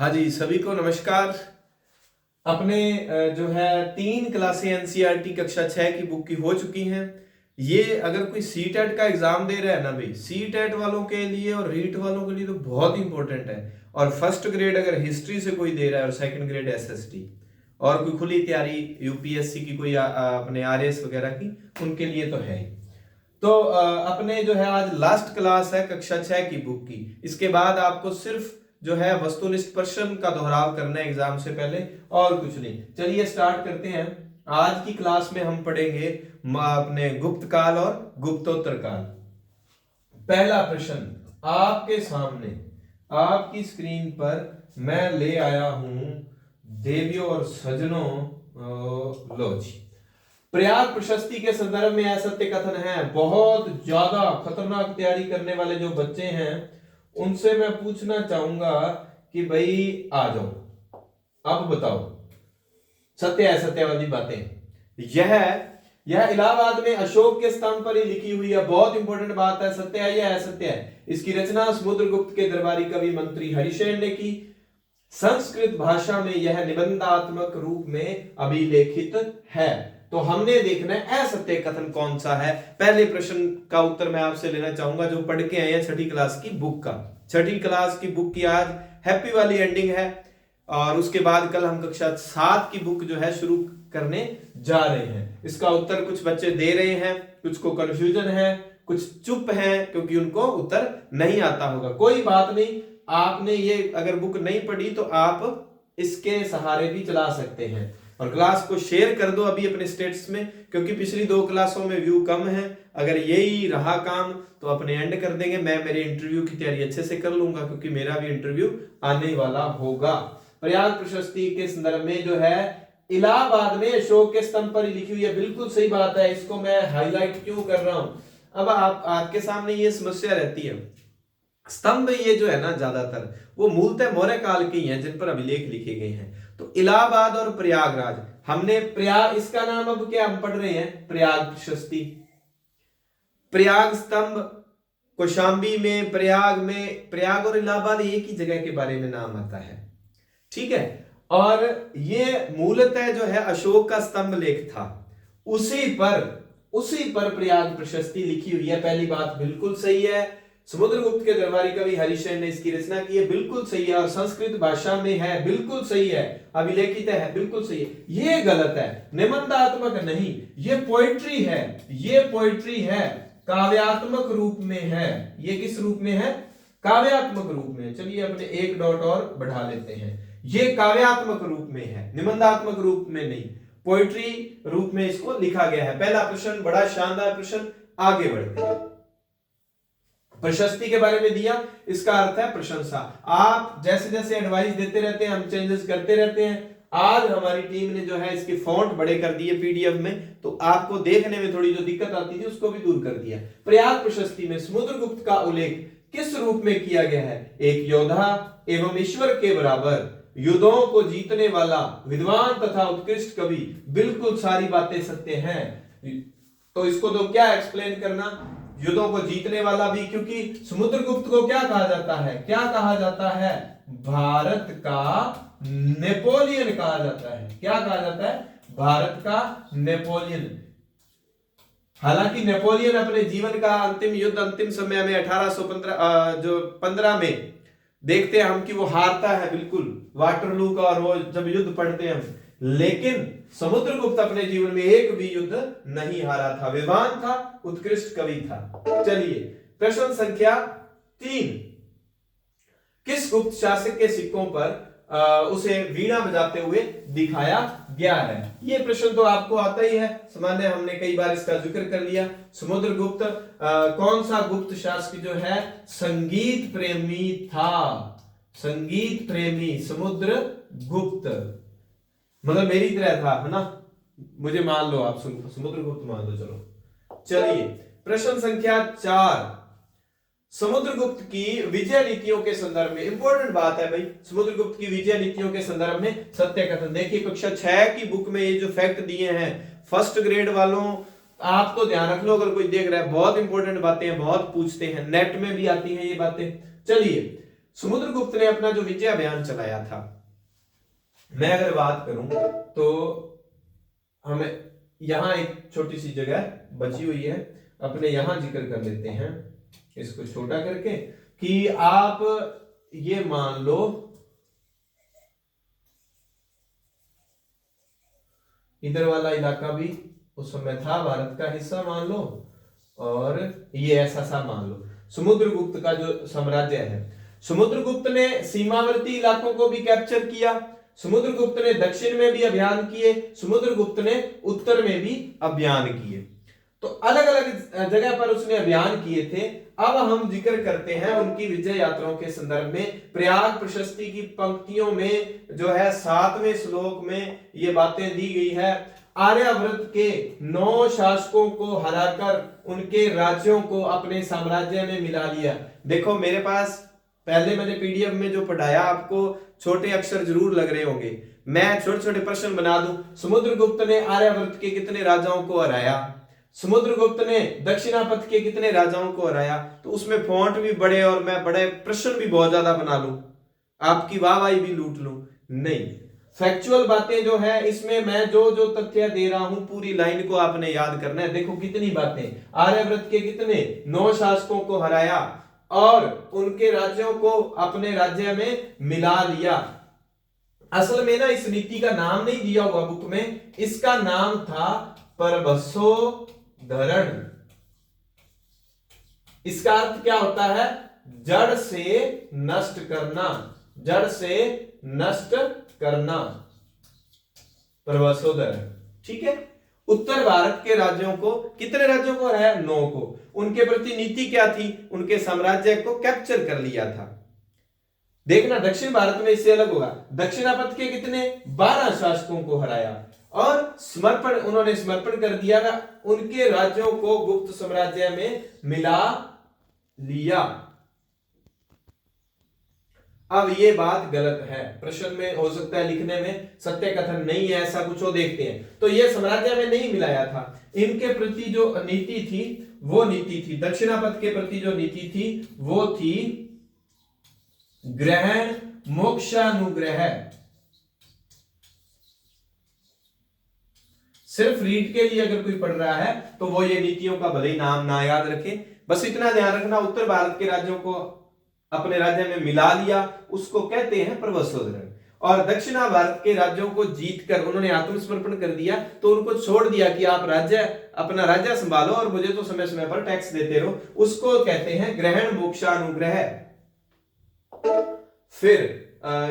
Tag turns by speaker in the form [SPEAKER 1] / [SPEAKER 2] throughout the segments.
[SPEAKER 1] हाँ जी, सभी को नमस्कार। अपने जो है 3 क्लासें एनसीईआरटी कक्षा 6 की बुक की हो चुकी हैं। ये अगर कोई सीटेट का एग्जाम दे रहा है ना भाई, सीटेट वालों के लिए और रीट वालों के लिए तो बहुत इंपॉर्टेंट है। और फर्स्ट ग्रेड अगर हिस्ट्री से कोई दे रहा है और सेकंड ग्रेड एसएसटी और कोई खुली तैयारी यूपीएससी की कोई अपने आरएस वगैरह की, उनके लिए तो है ही। तो अपने जो है आज लास्ट क्लास है कक्षा 6 की बुक की। इसके बाद आपको सिर्फ जो है वस्तुनिष्ठ प्रश्न का दोहराव करना है एग्जाम से पहले, और कुछ नहीं। चलिए स्टार्ट करते हैं। आज की क्लास में हम पढ़ेंगे अपने गुप्त काल और गुप्तोत्तर काल। पहला प्रश्न आपके सामने आपकी स्क्रीन पर मैं ले आया हूं देवियों और सज्जनों। लो जी, प्रयाग प्रशस्ति के संदर्भ में असत्य कथन है। बहुत ज्यादा खतरनाक तैयारी करने वाले जो बच्चे हैं उनसे मैं पूछना चाहूंगा कि भाई आ जाओ, अब बताओ सत्य असत्य वाली बातें। यह इलाहाबाद में अशोक के स्तंभ पर ही लिखी हुई है। बहुत इंपॉर्टेंट बात है, सत्य है या असत्य है। इसकी रचना समुद्रगुप्त के दरबारी कवि मंत्री हरिसेन ने की। संस्कृत भाषा में यह निबंधात्मक रूप में अभिलेखित है। तो हमने देखना है असत्य कथन कौन सा है। पहले प्रश्न का उत्तर मैं आपसे लेना चाहूंगा जो पढ़ के आए हैं छठी क्लास की बुक का। छठी क्लास की बुक की आज हैप्पी वाली एंडिंग है और उसके बाद कल हम कक्षा 7 की बुक जो है शुरू करने जा रहे हैं। इसका उत्तर कुछ बच्चे दे रहे हैं, कुछ को कंफ्यूजन है, कुछ चुप हैं क्योंकि उनको उत्तर नहीं आता होगा। कोई बात नहीं, आपने ये अगर बुक नहीं पढ़ी तो आप इसके सहारे भी चला सकते हैं। और क्लास को शेयर कर दो अभी अपने स्टेटस में, क्योंकि पिछली 2 क्लासों में व्यू कम है। अगर यही रहा काम तो अपने एंड कर देंगे। मैं मेरे इंटरव्यू की तैयारी अच्छे से कर लूंगा क्योंकि मेरा भी इंटरव्यू आने वाला होगा। प्रयाग प्रशस्ति के संदर्भ में जो है इलाहाबाद में अशोक के स्तंभ पर ही लिखी हुई है। बिल्कुल सही बात है, इसको मैं हाईलाइट क्यों कर रहा हूं। अब आपके सामने ये समस्या रहती है, स्तंभ ये जो है ना ज्यादातर वो मूलतः मौर्य काल के ही हैं जिन पर अभिलेख लिखे गए हैं। तो इलाहाबाद और प्रयागराज, हमने प्रयाग, इसका नाम अब क्या हम पढ़ रहे हैं, प्रयाग प्रशस्ति। प्रयाग स्तंभ कौशाम्बी में, प्रयाग और इलाहाबाद एक ही जगह के बारे में नाम आता है, ठीक है। और ये मूलतः जो है अशोक का स्तंभ लेख था, उसी पर प्रयाग प्रशस्ति लिखी हुई है। पहली बात बिल्कुल सही है। समुद्रगुप्त के दरबारी कवि हरिसेन ने इसकी रचना की है, बिल्कुल सही है। और संस्कृत भाषा में है, बिल्कुल सही है। अभिलेखित है, बिल्कुल सही है। ये गलत है, निबंधात्मक नहीं, ये पोएट्री है। ये पोएट्री है, काव्यात्मक रूप में है। ये किस रूप में है, काव्यात्मक रूप में। चलिए अपने एक डॉट और बढ़ा लेते हैं। ये काव्यात्मक रूप में है, निबंधात्मक रूप में नहीं, पोएट्री रूप में इसको लिखा गया है। पहला प्रश्न बड़ा शानदार प्रश्न। आगे बढ़ते हैं। प्रशस्ति के बारे में दिया, इसका अर्थ है प्रशंसा। आप जैसे जैसे एडवाइस देते रहते हैं, हम चेंजेस करते रहते हैं। आज हमारी टीम ने जो है इसके फॉन्ट बड़े कर दिए पीडीएफ में, तो आपको देखने में थोड़ी जो दिक्कत आती थी उसको भी दूर कर दिया। प्रयाग प्रशस्ति में समुद्रगुप्त का उल्लेख किस रूप में किया गया है, एक योद्धा एवं ईश्वर के बराबर, युद्धों को जीतने वाला, विद्वान तथा उत्कृष्ट कवि। बिल्कुल सारी बातें सत्य हैं। तो इसको तो क्या एक्सप्लेन करना, युद्धों को जीतने वाला भी, क्योंकि समुद्रगुप्त को क्या कहा जाता है, क्या कहा जाता है, भारत का नेपोलियन कहा जाता है। क्या कहा जाता है, भारत का नेपोलियन। हालांकि नेपोलियन अपने जीवन का अंतिम युद्ध अंतिम समय में 1815 में देखते हैं हम कि वो हारता है बिल्कुल, वाटरलू का, और वो जब युद्ध पढ़ते हैं हम। लेकिन समुद्रगुप्त अपने जीवन में एक भी युद्ध नहीं हारा था, विद्वान था, उत्कृष्ट कवि था। चलिए प्रश्न संख्या 3। किस गुप्त शासक के सिक्कों पर उसे वीणा बजाते हुए दिखाया गया है। ये प्रश्न तो आपको आता ही है, सामान्य, हमने कई बार इसका जिक्र कर लिया। समुद्रगुप्त कौन सा गुप्त शासक जो है संगीत प्रेमी था, संगीत प्रेमी समुद्रगुप्त, मतलब मेरी तरह था, है ना। मुझे मान लो, आप समुद्रगुप्त मान लो। चलो चलिए प्रश्न संख्या 4। समुद्रगुप्त की विजय नीतियों के संदर्भ में, इंपॉर्टेंट बात है भाई, समुद्रगुप्त की विजय नीतियों के संदर्भ में सत्य कथन। देखिए कक्षा 6 की बुक में ये जो फैक्ट दिए हैं, फर्स्ट ग्रेड वालों आप तो ध्यान रख लो, अगर कोई देख रहा है, बहुत इंपॉर्टेंट बातें हैं, बहुत पूछते हैं, नेट में भी आती हैं ये बातें। चलिए समुद्रगुप्त ने अपना जो विजय अभियान चलाया था, मैं अगर बात करूं तो हमें यहां एक छोटी सी जगह बची हुई है, अपने यहां जिक्र कर लेते हैं इसको छोटा करके, कि आप ये मान लो इधर वाला इलाका भी उस समय था भारत का हिस्सा मान लो, और ये ऐसा सा मान लो समुद्रगुप्त का जो साम्राज्य है। समुद्रगुप्त ने सीमावर्ती इलाकों को भी कैप्चर किया, समुद्रगुप्त ने दक्षिण में भी अभियान किए, समुद्रगुप्त ने उत्तर में भी अभियान किए। तो अलग अलग जगह पर उसने अभियान किए थे। अब हम जिक्र करते हैं उनकी विजय यात्राओं के संदर्भ में। प्रयाग प्रशस्ति की पंक्तियों में जो है 7वें श्लोक में ये बातें दी गई है। आर्यावर्त के 9 शासकों को हराकर उनके राज्यों को अपने साम्राज्य में मिला लिया। देखो मेरे पास पहले मैंने पीडीएफ में जो पढ़ाया आपको छोटे अक्षर जरूर लग रहे होंगे, मैं छोटे छोटे प्रश्न बना दूं। समुद्रगुप्त ने आर्यावर्त के कितने राजाओं को हराया, समुद्रगुप्त ने दक्षिणापथ के कितने राजाओं को हराया, तो उसमें फॉन्ट भी बड़े और मैं बड़े प्रश्न भी बहुत ज्यादा बना लूं, आपकी वाहवाही भी लूट लूं, नहीं। फैक्चुअल बातें जो है इसमें मैं जो जो तथ्य दे रहा हूं पूरी लाइन को आपने याद करना है। देखो कितनी बातें, आर्यावर्त के कितने 9 शासकों को हराया और उनके राज्यों को अपने राज्य में मिला लिया। असल में ना इस नीति का नाम नहीं दिया हुआ बुक में, इसका नाम था परबसोधरण। इसका अर्थ क्या होता है, जड़ से नष्ट करना, जड़ से नष्ट करना, परबसोधरण, ठीक है। उत्तर भारत के राज्यों को, कितने राज्यों को हराया, 9 को। उनके प्रति नीति क्या थी, उनके साम्राज्य को कैप्चर कर लिया था। देखना दक्षिण भारत में इससे अलग होगा, दक्षिणापथ के कितने 12 शासकों को हराया और समर्पण, उन्होंने समर्पण कर दिया, उनके राज्यों को गुप्त साम्राज्य में मिला लिया। अब ये बात गलत है, प्रश्न में हो सकता है लिखने में सत्य कथन नहीं है, ऐसा कुछ हो, देखते हैं। तो ये साम्राज्य में नहीं मिलाया था। इनके प्रति जो नीति थी वो नीति थी, दक्षिणापथ के प्रति जो नीति थी वो थी ग्रहण मोक्षानुग्रह। सिर्फ रीड के लिए अगर कोई पढ़ रहा है तो वो ये नीतियों का भले ही नाम ना याद रखे, बस इतना ध्यान रखना उत्तर भारत के राज्यों को अपने राज्य में मिला लिया, उसको कहते हैं परबसोधरण। और दक्षिणा भारत के राज्यों को जीतकर उन्होंने आत्मसमर्पण कर दिया, तो उनको छोड़ दिया कि आप राज्य, अपना राज्य संभालो और मुझे तो समय समय पर टैक्स देते रहो, उसको कहते हैं ग्रहण मोक्षानुग्रह। फिर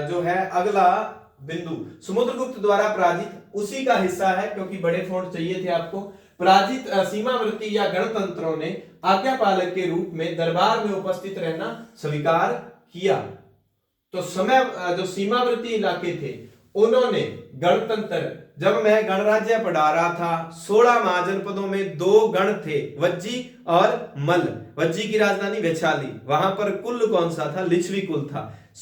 [SPEAKER 1] जो है अगला बिंदु, समुद्रगुप्त द्वारा पराजित, उसी का हिस्सा है क्योंकि बड़े फॉन्ट चाहिए थे आपको। पराजित सीमावर्ती या गणतंत्रों ने आज्ञापालक के रूप में दरबार में उपस्थित रहना स्वीकार किया। तो समय जो सीमावर्ती इलाके थे उन्होंने गणतंत्र, जब मैं गणराज्य पढ़ा रहा था 16 महाजनपदों में 2 गण थे, वज्जी और मल्ल। वज्जी की राजधानी वैशाली, वहां पर कुल कौन सा था, लिच्छवी कुल था,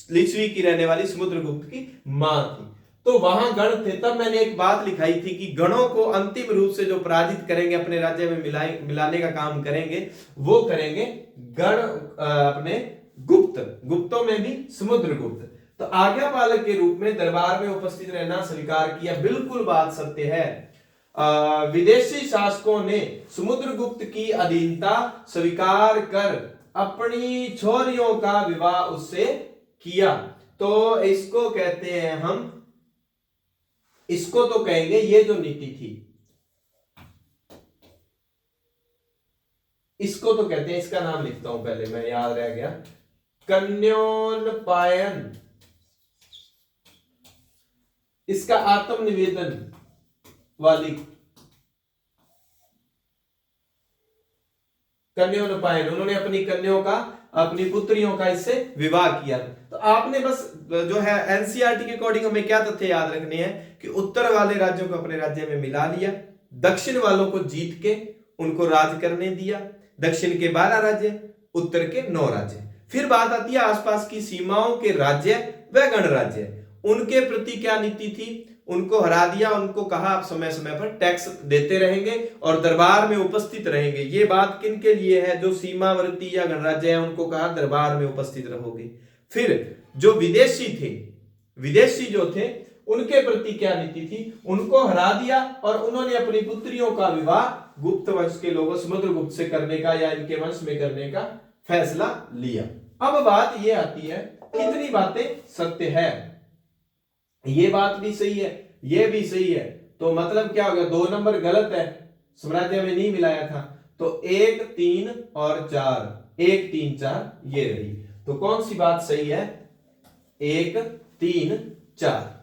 [SPEAKER 1] लिच्छवी की रहने वाली समुद्रगुप्त की मां थी, तो वहां गण थे। तब मैंने एक बात लिखाई थी कि गणों को अंतिम रूप से जो पराजित करेंगे, अपने राज्य में मिलाने का काम करेंगे, वो करेंगे गण अपने गुप्त, गुप्तों में भी समुद्रगुप्त। तो आज्ञापालक के रूप में दरबार में उपस्थित रहना स्वीकार किया, बिल्कुल बात सत्य है। विदेशी शासकों ने समुद्रगुप्त की अधीनता स्वीकार कर अपनी छोरियों का विवाह उससे किया। तो इसको कहते हैं हम, इसको तो कहेंगे ये जो नीति थी, इसको तो कहते हैं, इसका नाम लिखता हूं पहले, मैं याद रह गया, कन्योन्पायन। इसका आत्मनिवेदन वाली कन्योन्पायन, उन्होंने अपनी कन्याओं का, अपनी पुत्रियों का इससे विवाह किया। तो आपने बस जो है एनसीईआरटी के अकॉर्डिंग हमें क्या तथ्य याद रखने हैं कि उत्तर वाले राज्यों को अपने राज्य में मिला लिया, दक्षिण वालों को जीत के उनको राज करने दिया, दक्षिण के 12 राज्य, उत्तर के 9 राज्य। फिर बात आती है आसपास की सीमाओं के राज्य व गणराज्य, उनके प्रति क्या नीति थी, उनको हरा दिया, उनको कहा आप समय समय पर टैक्स देते रहेंगे और दरबार में उपस्थित रहेंगे। ये बात किन के लिए है, जो सीमावर्ती या गणराज्य है, उनको कहा दरबार में उपस्थित रहोगे। फिर जो विदेशी थे, विदेशी जो थे उनके प्रति क्या नीति थी, उनको हरा दिया और उन्होंने अपनी पुत्रियों का विवाह गुप्त वंश के लोगों समुद्रगुप्त से करने का या इनके वंश में करने का फैसला लिया। अब बात यह आती है कितनी बातें सत्य है, ये बात भी सही है, ये भी सही है, तो मतलब क्या हो गया, 2 नंबर गलत है, साम्राज्य में नहीं मिलाया था, तो 1 3 और 4, 1 3 4 ये रही, तो कौन सी बात सही है, 1 3 4।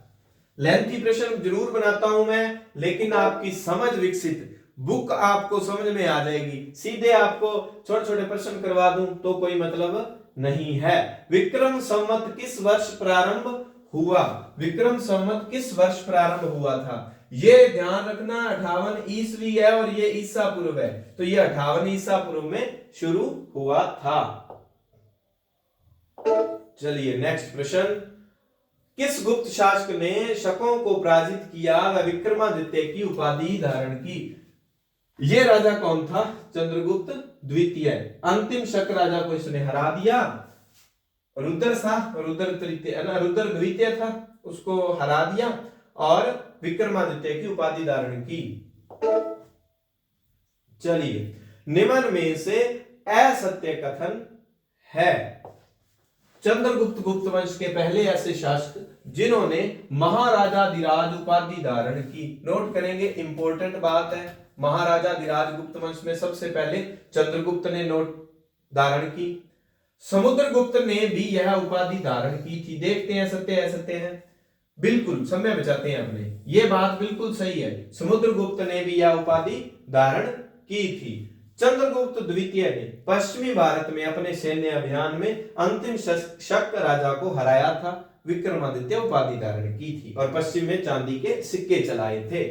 [SPEAKER 1] लेंथी प्रश्न जरूर बनाता हूं मैं, लेकिन आपकी समझ विकसित, बुक आपको समझ में आ जाएगी, सीधे आपको छोटे छोटे प्रश्न करवा दूं तो कोई मतलब नहीं है। विक्रम संवत किस वर्ष प्रारंभ हुआ, विक्रम संवत किस वर्ष प्रारंभ हुआ था, ये ध्यान रखना 58 ईस्वी है और ये ईसा पूर्व है, तो ये 58 ईसा पूर्व में शुरू हुआ था। चलिए नेक्स्ट प्रश्न, किस गुप्त शासक ने शकों को पराजित किया व विक्रमादित्य की उपाधि धारण की, ये राजा कौन था, चंद्रगुप्त द्वितीय। अंतिम शक राजा को इसने हरा दिया, रुद्र था, रुद्र तृतीय ना, रुद्र द्वितीय था, उसको हरा दिया और विक्रमादित्य की उपाधि धारण की। चलिए निम्न में से असत्य कथन है, चंद्रगुप्त गुप्त वंश के पहले ऐसे शासक जिन्होंने महाराजाधिराज उपाधि धारण की, नोट करेंगे इंपॉर्टेंट बात है, महाराजाधिराज गुप्त वंश में सबसे पहले चंद्रगुप्त ने नोट धारण की, समुद्रगुप्त ने भी यह उपाधि धारण की थी। देखते हैं सत्य असत्य है, बिल्कुल समय बचाते हैं अपने, ये बात बिल्कुल सही है, समुद्रगुप्त ने भी यह उपाधि धारण की थी। चंद्रगुप्त द्वितीय ने पश्चिमी भारत में अपने सैन्य अभियान में अंतिम शक राजा को हराया था, विक्रमादित्य उपाधि धारण की थी और पश्चिम में चांदी के सिक्के चलाए थे।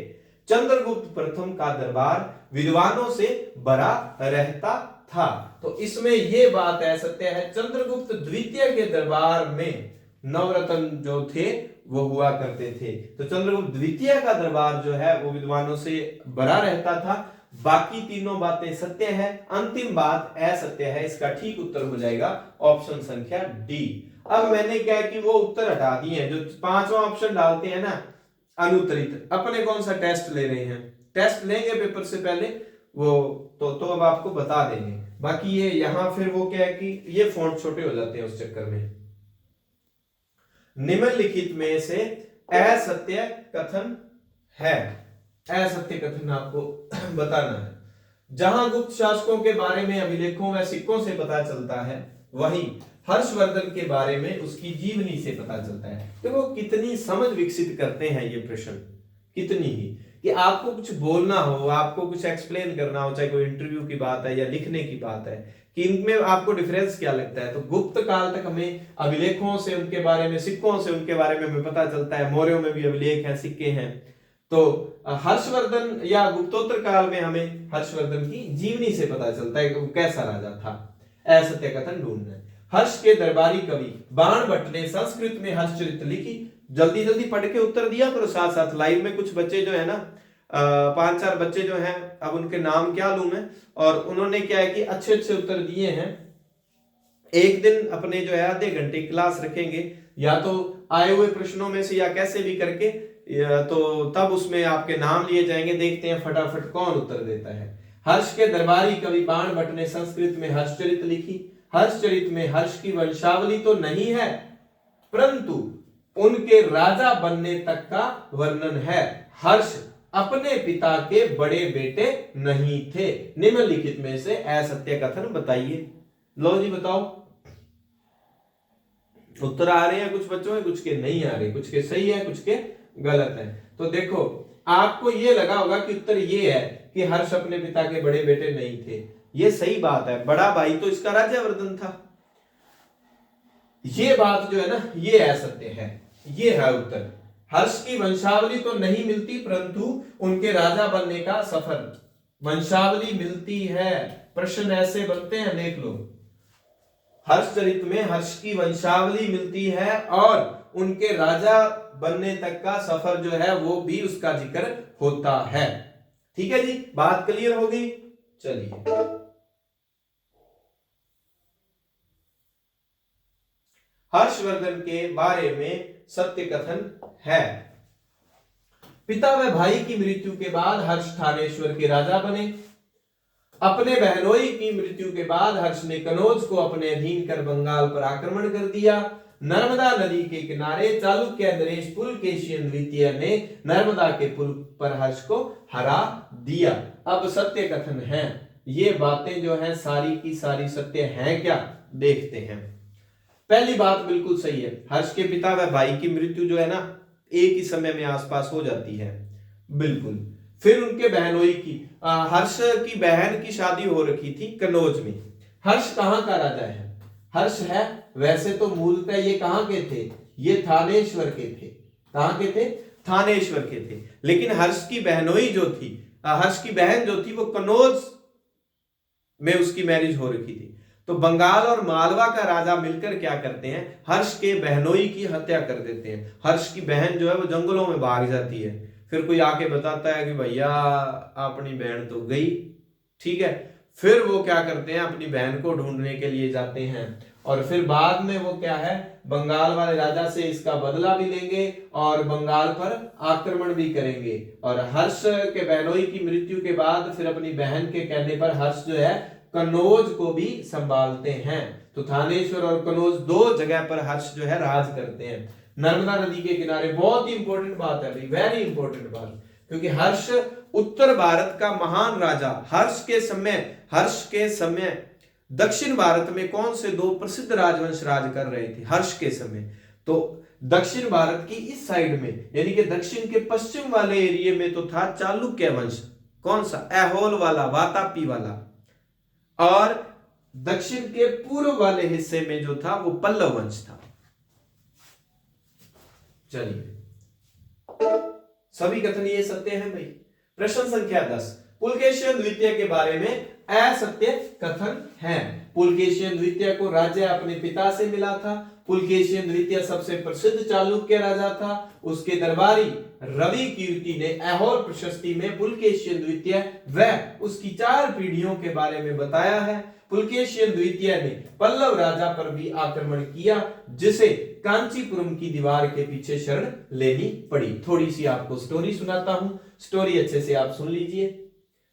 [SPEAKER 1] चंद्रगुप्त प्रथम का दरबार विद्वानों से भरा रहता था, तो इसमें यह बात है सत्य है, चंद्रगुप्त द्वितीय के दरबार में नवरत्न जो थे वो हुआ करते थे, तो चंद्रगुप्त द्वितीय का दरबार जो है वो विद्वानों से भरा रहता था। बाकी तीनों बातें सत्य है, अंतिम बात असत्य है, इसका ठीक उत्तर हो जाएगा ऑप्शन संख्या डी। अब मैंने क्या कि वो उत्तर हटा दिए हैं, जो 5वां ऑप्शन डालते हैं ना अनुत्तरित, अपने कौन सा टेस्ट ले रहे हैं, टेस्ट लेंगे पेपर से पहले वो तो अब आपको बता देंगे। बाकी ये यहां फिर वो क्या है कि ये फॉन्ट छोटे हो जाते हैं उस चक्कर में। निम्नलिखित में से असत्य कथन है, असत्य कथन आपको बताना है। जहां गुप्त शासकों के बारे में अभिलेखों व सिक्कों से पता चलता है, वहीं हर्षवर्धन के बारे में उसकी जीवनी से पता चलता है। तो वो कितनी समझ विकसित करते हैं ये प्रश्न, कितनी ही कि आपको कुछ बोलना हो, आपको कुछ एक्सप्लेन करना हो, चाहे कोई इंटरव्यू की बात है या लिखने की बात है, कि इनमें आपको डिफरेंस क्या लगता है। तो गुप्त काल तक हमें अभिलेखों से उनके बारे में, सिक्कों से उनके बारे में हमें पता चलता है, मौर्यों में भी अभिलेख हैं, सिक्के हैं। तो हर्षवर्धन या गुप्तोत्तर काल में हमें हर्षवर्धन की जीवनी से पता चलता है कि वो कैसा राजा था। असत्य कथन ढूंढना है। हर्ष के दरबारी कवि बाणभट्ट ने संस्कृत में हर्षचरित लिखी। जल्दी जल्दी पढ़ के उत्तर दिया करो साथ साथ, लाइव में कुछ बच्चे जो है ना 5-4 बच्चे जो हैं, अब उनके नाम क्या लूं मैं, और उन्होंने क्या है कि अच्छे अच्छे उत्तर दिए हैं। एक दिन अपने जो है आधे घंटे क्लास रखेंगे, या तो आए हुए प्रश्नों में से या कैसे भी करके, तो तब उसमें आपके नाम लिए जाएंगे। देखते हैं फटाफट कौन उत्तर देता है। हर्ष के दरबारी कवि बाणभट्ट ने संस्कृत में हर्षचरित लिखी। हर्षचरित में हर्ष की वंशावली तो नहीं है, परंतु उनके राजा बनने तक का वर्णन है। हर्ष अपने पिता के बड़े बेटे नहीं थे। निम्नलिखित में से असत्य कथन बताइए। लो जी बताओ, उत्तर आ रहे हैं कुछ बच्चों के, कुछ के नहीं आ रहे, कुछ के सही है, कुछ के गलत है। तो देखो आपको ये लगा होगा कि उत्तर ये है कि हर्ष अपने पिता के बड़े बेटे नहीं थे, ये सही बात है, बड़ा भाई तो इसका राज्यवर्धन था। ये बात जो है ना ये असत्य है, ये है उत्तर। हर्ष की वंशावली तो नहीं मिलती, परंतु उनके राजा बनने का सफर, वंशावली मिलती है। प्रश्न ऐसे बनते हैं, देख लो। हर्षचरित में हर्ष की वंशावली मिलती है और उनके राजा बनने तक का सफर जो है वो भी उसका जिक्र होता है। ठीक है जी, बात क्लियर हो गई। चलिए, हर्षवर्धन के बारे में सत्य कथन है। पिता व भाई की मृत्यु के बाद हर्ष थानेश्वर के राजा बने। अपने बहनोई की मृत्यु के बाद हर्ष ने कनौज को अपने अधीन कर बंगाल पर आक्रमण कर दिया। नर्मदा नदी के किनारे चालुक्य नरेश पुलकेशियन द्वितीय ने नर्मदा के पुल पर हर्ष को हरा दिया। अब सत्य कथन है, ये बातें जो है सारी की सारी सत्य हैं क्या, देखते हैं। पहली बात बिल्कुल सही है, हर्ष के पिता व भाई की मृत्यु जो है ना एक ही समय में आसपास हो जाती है, बिल्कुल। फिर उनके बहनोई की, हर्ष की बहन की शादी हो रखी थी कनौज में। हर्ष कहां का राजा है? हर्ष है वैसे तो मूलतः ये कहां के थे, ये थानेश्वर के थे। कहां के थे? थानेश्वर के थे। लेकिन हर्ष की बहनोई जो थी, हर्ष की बहन जो थी वो कनौज में उसकी मैरिज हो रखी थी। तो बंगाल और मालवा का राजा मिलकर क्या करते हैं, हर्ष के बहनोई की हत्या कर देते हैं। हर्ष की बहन जो है वो जंगलों में भाग जाती है। फिर कोई आके बताता है कि भैया अपनी बहन तो गई, ठीक है। फिर वो क्या करते हैं, अपनी बहन को ढूंढने के लिए जाते हैं और फिर बाद में वो क्या है, बंगाल वाले राजा से इसका बदला भी लेंगे और बंगाल पर आक्रमण भी करेंगे। और हर्ष के बहनोई की मृत्यु के बाद फिर अपनी बहन के कहने पर हर्ष जो है कनौज को भी संभालते हैं। तो थानेश्वर और कनौज दो जगह पर हर्ष जो है राज करते हैं, नर्मदा नदी के किनारे। बहुत ही इंपॉर्टेंट बात है भाई, वेरी इंपॉर्टेंट बात, क्योंकि हर्ष उत्तर भारत का महान राजा। हर्ष के समय दक्षिण भारत में कौन से दो प्रसिद्ध राजवंश राज कर रहे थे हर्ष के समय? तो दक्षिण भारत की इस साइड में, यानी कि दक्षिण के पश्चिम वाले एरिया में तो था चालुक्य वंश। कौन सा? ऐहोल वाला, वातापी वाला। और दक्षिण के पूर्व वाले हिस्से में जो था वो पल्लव वंश था। चलिए, सभी कथन ये सत्य हैं भाई। प्रश्न संख्या 10, पुलकेशियन द्वितीय के बारे में असत्य कथन है। पुलकेशियन द्वितीय को राज्य अपने पिता से मिला था। पुलकेशियन द्वितीय सबसे प्रसिद्ध चालुक्य राजा था। उसके दरबारी रवि कीर्ति ने ऐहोल प्रशस्ति में पुलकेशियन द्वितीय व उसकी 4 पीढ़ियों के बारे में बताया है। पुलकेशियन द्वितीय ने पल्लव राजा पर भी आक्रमण किया, जिसे कांचीपुरम की दीवार के पीछे शरण लेनी पड़ी। थोड़ी सी आपको स्टोरी सुनाता हूं, स्टोरी अच्छे से आप सुन लीजिए,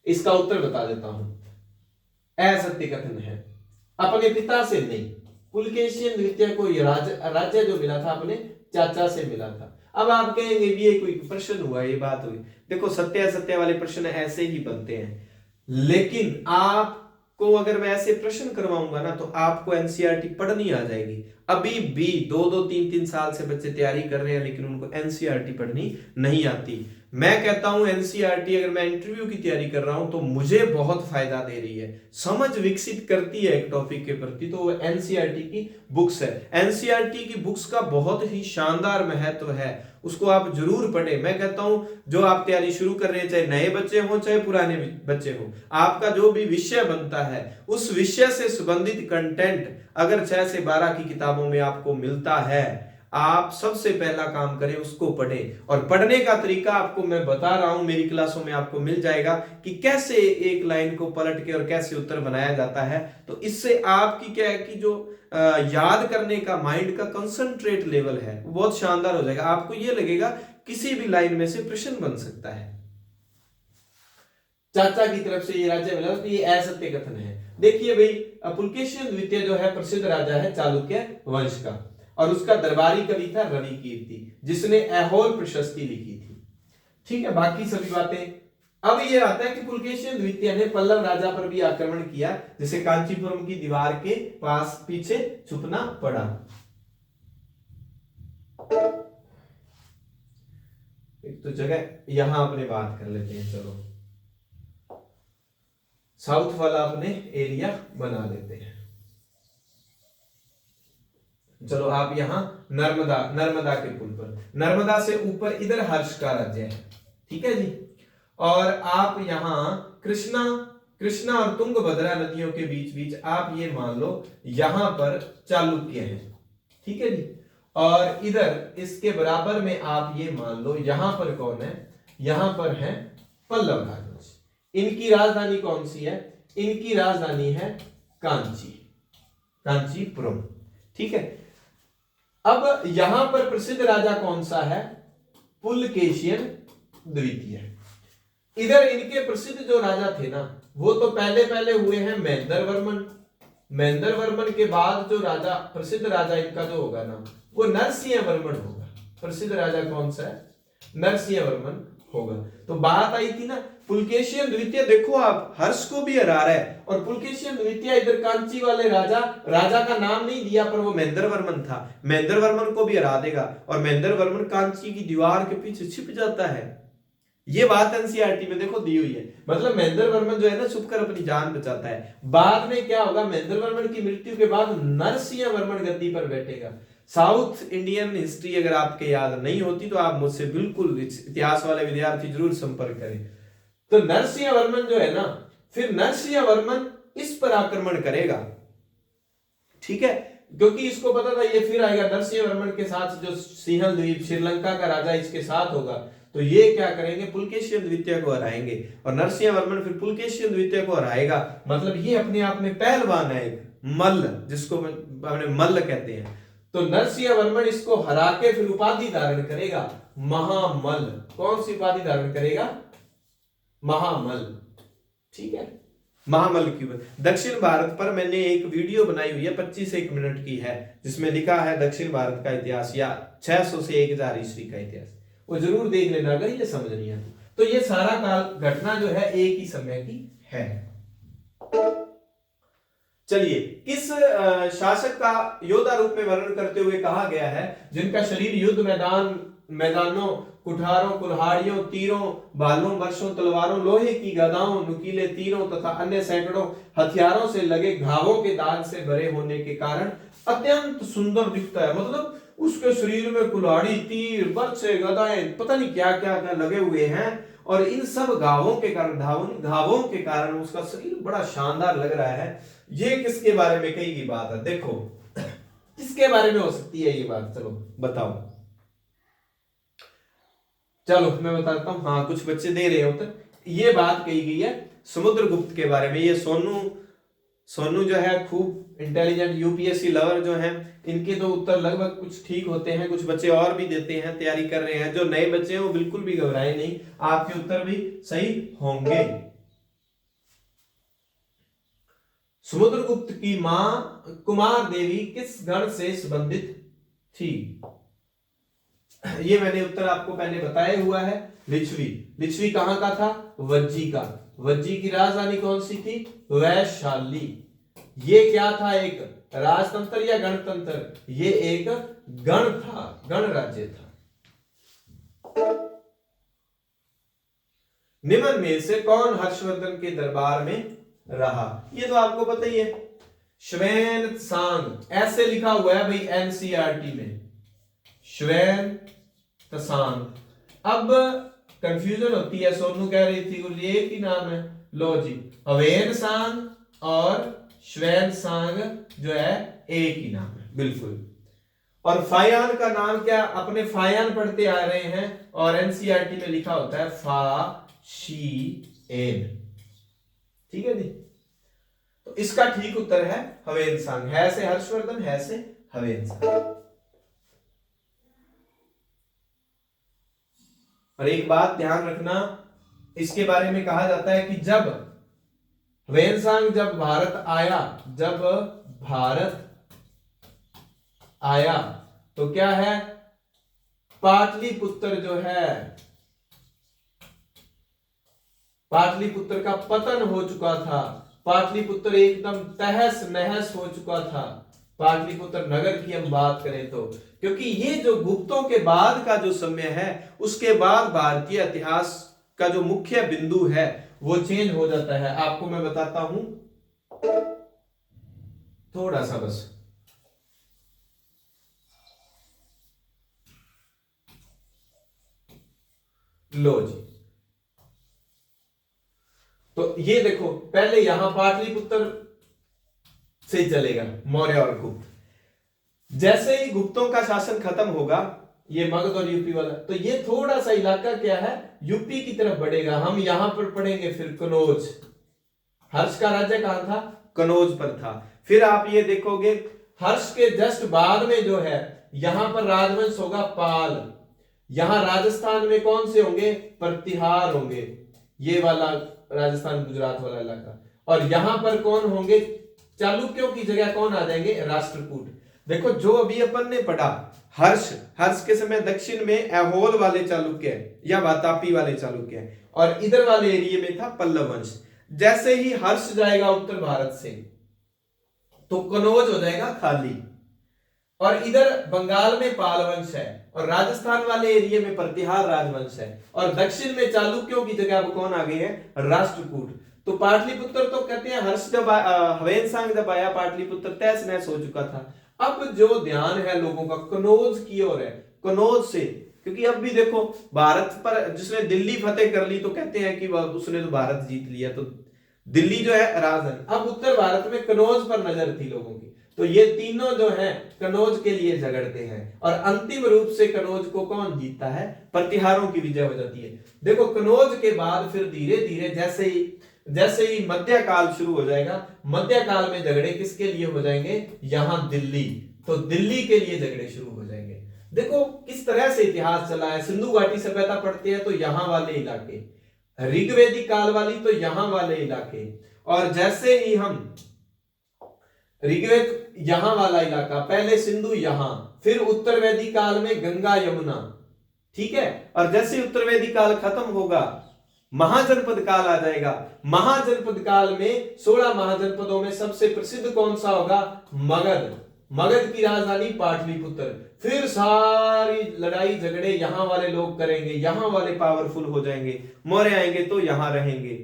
[SPEAKER 1] इसका उत्तर बता देता हूं। असत्य कथन है, अपने पिता से नहीं। पुलकेशियन द्वितीय को यह राज्य जो मिला था अपने चाचा से मिला था। अब आप कहेंगे ये कोई प्रश्न हुआ, ये बात हुई। देखो, सत्य असत्य वाले प्रश्न ऐसे ही बनते हैं, लेकिन आपको अगर मैं ऐसे प्रश्न करवाऊंगा ना तो आपको एनसीईआरटी पढ़नी आ जाएगी। अभी भी 2-3 साल से बच्चे तैयारी कर रहे हैं, लेकिन उनको एनसीईआरटी पढ़नी नहीं आती। मैं कहता हूं एनसीईआरटी, अगर मैं इंटरव्यू की तैयारी कर रहा हूं तो मुझे बहुत फायदा दे रही है, समझ विकसित करती है एक टॉपिक के प्रति, तो वो एनसीईआरटी की बुक्स है। एनसीईआरटी की बुक्स का बहुत ही शानदार महत्व है, उसको आप जरूर पढ़ें। मैं कहता हूं जो आप तैयारी शुरू कर रहे हैं, चाहे नए बच्चे हो चाहे पुराने बच्चे हो, आपका जो भी विषय बनता है उस विषय से संबंधित कंटेंट अगर 6 से 12 की किताबों में आपको मिलता है, आप सबसे पहला काम करें उसको पढ़ें। और पढ़ने का तरीका आपको मैं बता रहा हूं, मेरी क्लासों में आपको मिल जाएगा कि कैसे एक लाइन को पलट के और कैसे उत्तर बनाया जाता है। तो इससे आपकी क्या है कि जो याद करने का माइंड का कंसंट्रेट लेवल है वो बहुत शानदार हो जाएगा। आपको ये लगेगा किसी भी लाइन में से प्रश्न बन सकता है। चाचा की तरफ से ये राज्य मिला, तो ये असत्य कथन है। देखिए भाई, पुलकेशियन द्वितीय जो है प्रसिद्ध राजा है चालुक्य वंश का, और उसका दरबारी कवि था रवि कीर्ति, जिसने ऐहोल प्रशस्ति लिखी थी। ठीक है, बाकी सभी बातें। अब ये आता है कि पुलकेशियन द्वितीय ने पल्लव राजा पर भी आक्रमण किया, जिसे कांचीपुरम की दीवार के पास पीछे छुपना पड़ा। एक तो जगह यहां अपने बात कर लेते हैं, चलो साउथ वाला अपने एरिया बना लेते हैं। चलो आप यहां नर्मदा के पुल पर, नर्मदा से ऊपर इधर हर्ष का राज्य है, ठीक है जी। और आप यहां कृष्णा और तुंगभद्रा नदियों के बीच बीच आप ये मान लो यहां पर चालुक्य है, ठीक है जी। और इधर इसके बराबर में आप ये मान लो यहां पर कौन है, यहां पर है पल्लव राजवंश। इनकी राजधानी कौन सी है? इनकी राजधानी है कांचीपुरम, ठीक है। अब यहां पर प्रसिद्ध राजा कौन सा है? पुलकेशियन द्वितीय। इधर इनके प्रसिद्ध जो राजा थे ना, वो तो पहले पहले हुए हैं महेंद्र वर्मन। महेंद्र वर्मन के बाद जो राजा, प्रसिद्ध राजा इनका जो होगा ना, वो नरसिंह वर्मन होगा। प्रसिद्ध राजा कौन सा है? नरसिंह वर्मन होगा। तो बात आई थी ना, पुलकेशियन द्वितीय, देखो आप हर्ष को भी हरा रहा है, और पुलकेशियन द्वितीय इधर कांची वाले राजा, राजा का नाम नहीं दिया पर वो महेंद्र वर्मन था, महेंद्र वर्मन को भी हरा देगा, और महेंद्र वर्मन कांची की दीवार के पीछे छिप जाता है। ये बात एनसीईआरटी में देखो दी हुई है। मतलब महेंद्र वर्मन जो है ना, छुपकर अपनी जान बचाता है। बाद में क्या होगा? महेंद्र वर्मन की मृत्यु के बाद नरसिंह वर्मन गद्दी पर बैठेगा। साउथ इंडियन हिस्ट्री अगर आपके याद नहीं होती तो आप मुझसे बिल्कुल, इतिहास वाले विद्यार्थी जरूर संपर्क करें। तो नरसिंह वर्मन जो है ना, फिर नरसिंह वर्मन इस पर आक्रमण करेगा, ठीक है, क्योंकि इसको पता था ये फिर आएगा नरसिंह वर्मन के साथ, जो सिंहल द्वीप श्रीलंका का राजा इसके साथ होगा, तो ये क्या करेंगे? पुलकेशियन द्वितीय को हराएंगे, और नरसिंह वर्मन फिर पुलकेशियन द्वितीय को हराएगा। मतलब ये अपने आप में पहलवान है, एक मल्ल, जिसको अपने मल्ल कहते हैं। तो नरसिंह वर्मन इसको हरा के फिर उपाधि धारण करेगा महामल्ल। कौन सी उपाधि धारण करेगा? महामल्ल, ठीक है, महामल्ल की। दक्षिण भारत पर मैंने एक वीडियो बनाई हुई है, 25-1 मिनट की है, जिसमें लिखा है दक्षिण भारत का इतिहास या 600 से 1000 ईस्वी का इतिहास, वो जरूर देख लेना अगर ये समझ नहीं है तो। ये सारा काल घटना जो है एक ही समय की है। चलिए, किस शासक का योद्धा रूप में वर्णन करते हुए कहा गया है, जिनका शरीर युद्ध मैदानों, कुठारों, कुल्हाड़ियों, तीरों, भालों, बर्छों, तलवारों, लोहे की गदाओं, नुकीले तीरों तथा अन्य सैकड़ों हथियारों से लगे घावों के दाग से भरे होने के कारण अत्यंत सुंदर दिखता है। मतलब उसके शरीर में कुल्हाड़ी, तीर, बर्छे, गदाएं, पता नहीं क्या क्या क्या लगे हुए हैं, और इन सब घावों के कारण उसका शरीर बड़ा शानदार लग रहा है। ये किसके बारे में कही गई बात है? देखो किसके बारे में हो सकती है ये बात? चलो बताओ। चलो मैं बताता हूं। हाँ, कुछ बच्चे दे रहे हो उत्तर। ये बात कही गई है समुद्रगुप्त के बारे में। ये सोनू जो है खूब इंटेलिजेंट, यूपीएससी लवर जो है, इनके तो उत्तर लगभग कुछ ठीक होते हैं, कुछ बच्चे और भी देते हैं, तैयारी कर रहे हैं। जो नए बच्चे हैं वो बिल्कुल भी घबराए नहीं, आपके उत्तर भी सही होंगे। समुद्रगुप्त की मां कुमार देवी किस गण से संबंधित थी? ये मैंने उत्तर आपको पहले बताया हुआ है, लिच्छवी। लिच्छवी कहां का था? वज्जी का। वज्जी की राजधानी कौन सी थी? वैशाली। ये क्या था? एक राजतंत्र या गणतंत्र? ये एक गण था, गणराज्य था। निम्न में से कौन हर्षवर्धन के दरबार में रहा? ये तो आपको पता ही है, श्वेन सांग ऐसे लिखा हुआ है भाई एनसीईआरटी में, श्वेन तसांग। अब कंफ्यूजन होती है, सोनू कह रही थी गुरु ये एक ही नाम है। लो जी, हवेन सांग और श्वेन सांग जो है एक ही नाम है, बिल्कुल। और फायान का नाम क्या? अपने फायान पढ़ते आ रहे हैं, और एनसीईआरटी में लिखा होता है फा शी एन, ठीक है जी। तो इसका ठीक उत्तर है हवेन सांग। है से हर्षवर्धन, है से हवेन सांग। और एक बात ध्यान रखना, इसके बारे में कहा जाता है कि जब हवेनसांग जब भारत आया तो क्या है, पाटलिपुत्र जो है, पाटलिपुत्र का पतन हो चुका था। पाटलिपुत्र एकदम तहस नहस हो चुका था, पाटलिपुत्र नगर की हम बात करें तो। क्योंकि ये जो गुप्तों के बाद का जो समय है, उसके बाद भारतीय इतिहास का जो मुख्य बिंदु है वो चेंज हो जाता है। आपको मैं बताता हूं थोड़ा सा बस। लो जी, तो ये देखो, पहले यहां पाटलिपुत्र से चलेगा मौर्य और गुप्त। जैसे ही गुप्तों का शासन खत्म होगा, ये मगध और यूपी वाला, तो ये थोड़ा सा इलाका क्या है, यूपी की तरफ बढ़ेगा। हम यहां पर पढ़ेंगे फिर कनौज। हर्ष का राज्य कहां था? कनौज पर था। फिर आप ये देखोगे हर्ष के जस्ट बाद में जो है यहां पर राजवंश होगा पाल। यहां राजस्थान में कौन से होंगे? प्रतिहार होंगे, ये वाला राजस्थान गुजरात वाला इलाका। और यहां पर कौन होंगे? चालुक्यों की जगह कौन आ जाएंगे? राष्ट्रकूट। देखो जो अभी अपन ने पढ़ा, हर्ष के समय दक्षिण में ऐहोल वाले चालुक्य या वातापी वाले चालुक्य, और इधर वाले एरिया में था पल्लव वंश। जैसे ही हर्ष जाएगा उत्तर भारत से तो कनौज हो जाएगा खाली, और इधर बंगाल में पाल वंश है, और राजस्थान वाले एरिया में प्रतिहार राजवंश है, और दक्षिण में चालुक्यों की जगह अब कौन आ गए हैं? राष्ट्रकूट। तो पाटलिपुत्र तो कहते हैं हर्ष जब हवेनसांग जब आया पाटलिपुत्र तहस नहस हो चुका था। अब जो ध्यान है लोगों का कनौज की ओर है, कनौज से, क्योंकि अब भी देखो भारत पर जिसने दिल्ली फतेह कर ली तो कहते हैं कि उसने तो भारत जीत लिया, तो दिल्ली जो है राजधानी। अब उत्तर भारत में कनौज पर नजर थी लोगों की, तो ये तीनों जो हैं कनौज के लिए झगड़ते हैं, और अंतिम रूप से कनौज को कौन जीतता है? प्रतिहारों की विजय हो जाती है। देखो कनौज के बाद फिर धीरे धीरे जैसे ही मध्यकाल शुरू हो जाएगा, मध्यकाल में झगड़े किसके लिए हो जाएंगे? यहां दिल्ली, तो दिल्ली के लिए झगड़े शुरू हो जाएंगे। देखो किस तरह से इतिहास चला है। सिंधु घाटी सभ्यता पढ़ते हैं तो यहां वाले इलाके, ऋग्वेदिक काल वाली तो यहां वाले इलाके, और जैसे ही हम ऋग्वेद यहां वाला इलाका, पहले सिंधु यहां, फिर उत्तर वैदिक काल में गंगा यमुना, ठीक है, और जैसे ही उत्तर वैदिक काल खत्म होगा महाजनपद काल आ जाएगा। महाजनपद काल में 16 महाजनपदों में सबसे प्रसिद्ध कौन सा होगा? मगध। मगध की राजधानी पाटलिपुत्र। फिर सारी लड़ाई झगड़े यहां वाले लोग करेंगे, यहां वाले पावरफुल हो जाएंगे, मौर्य आएंगे तो यहां रहेंगे,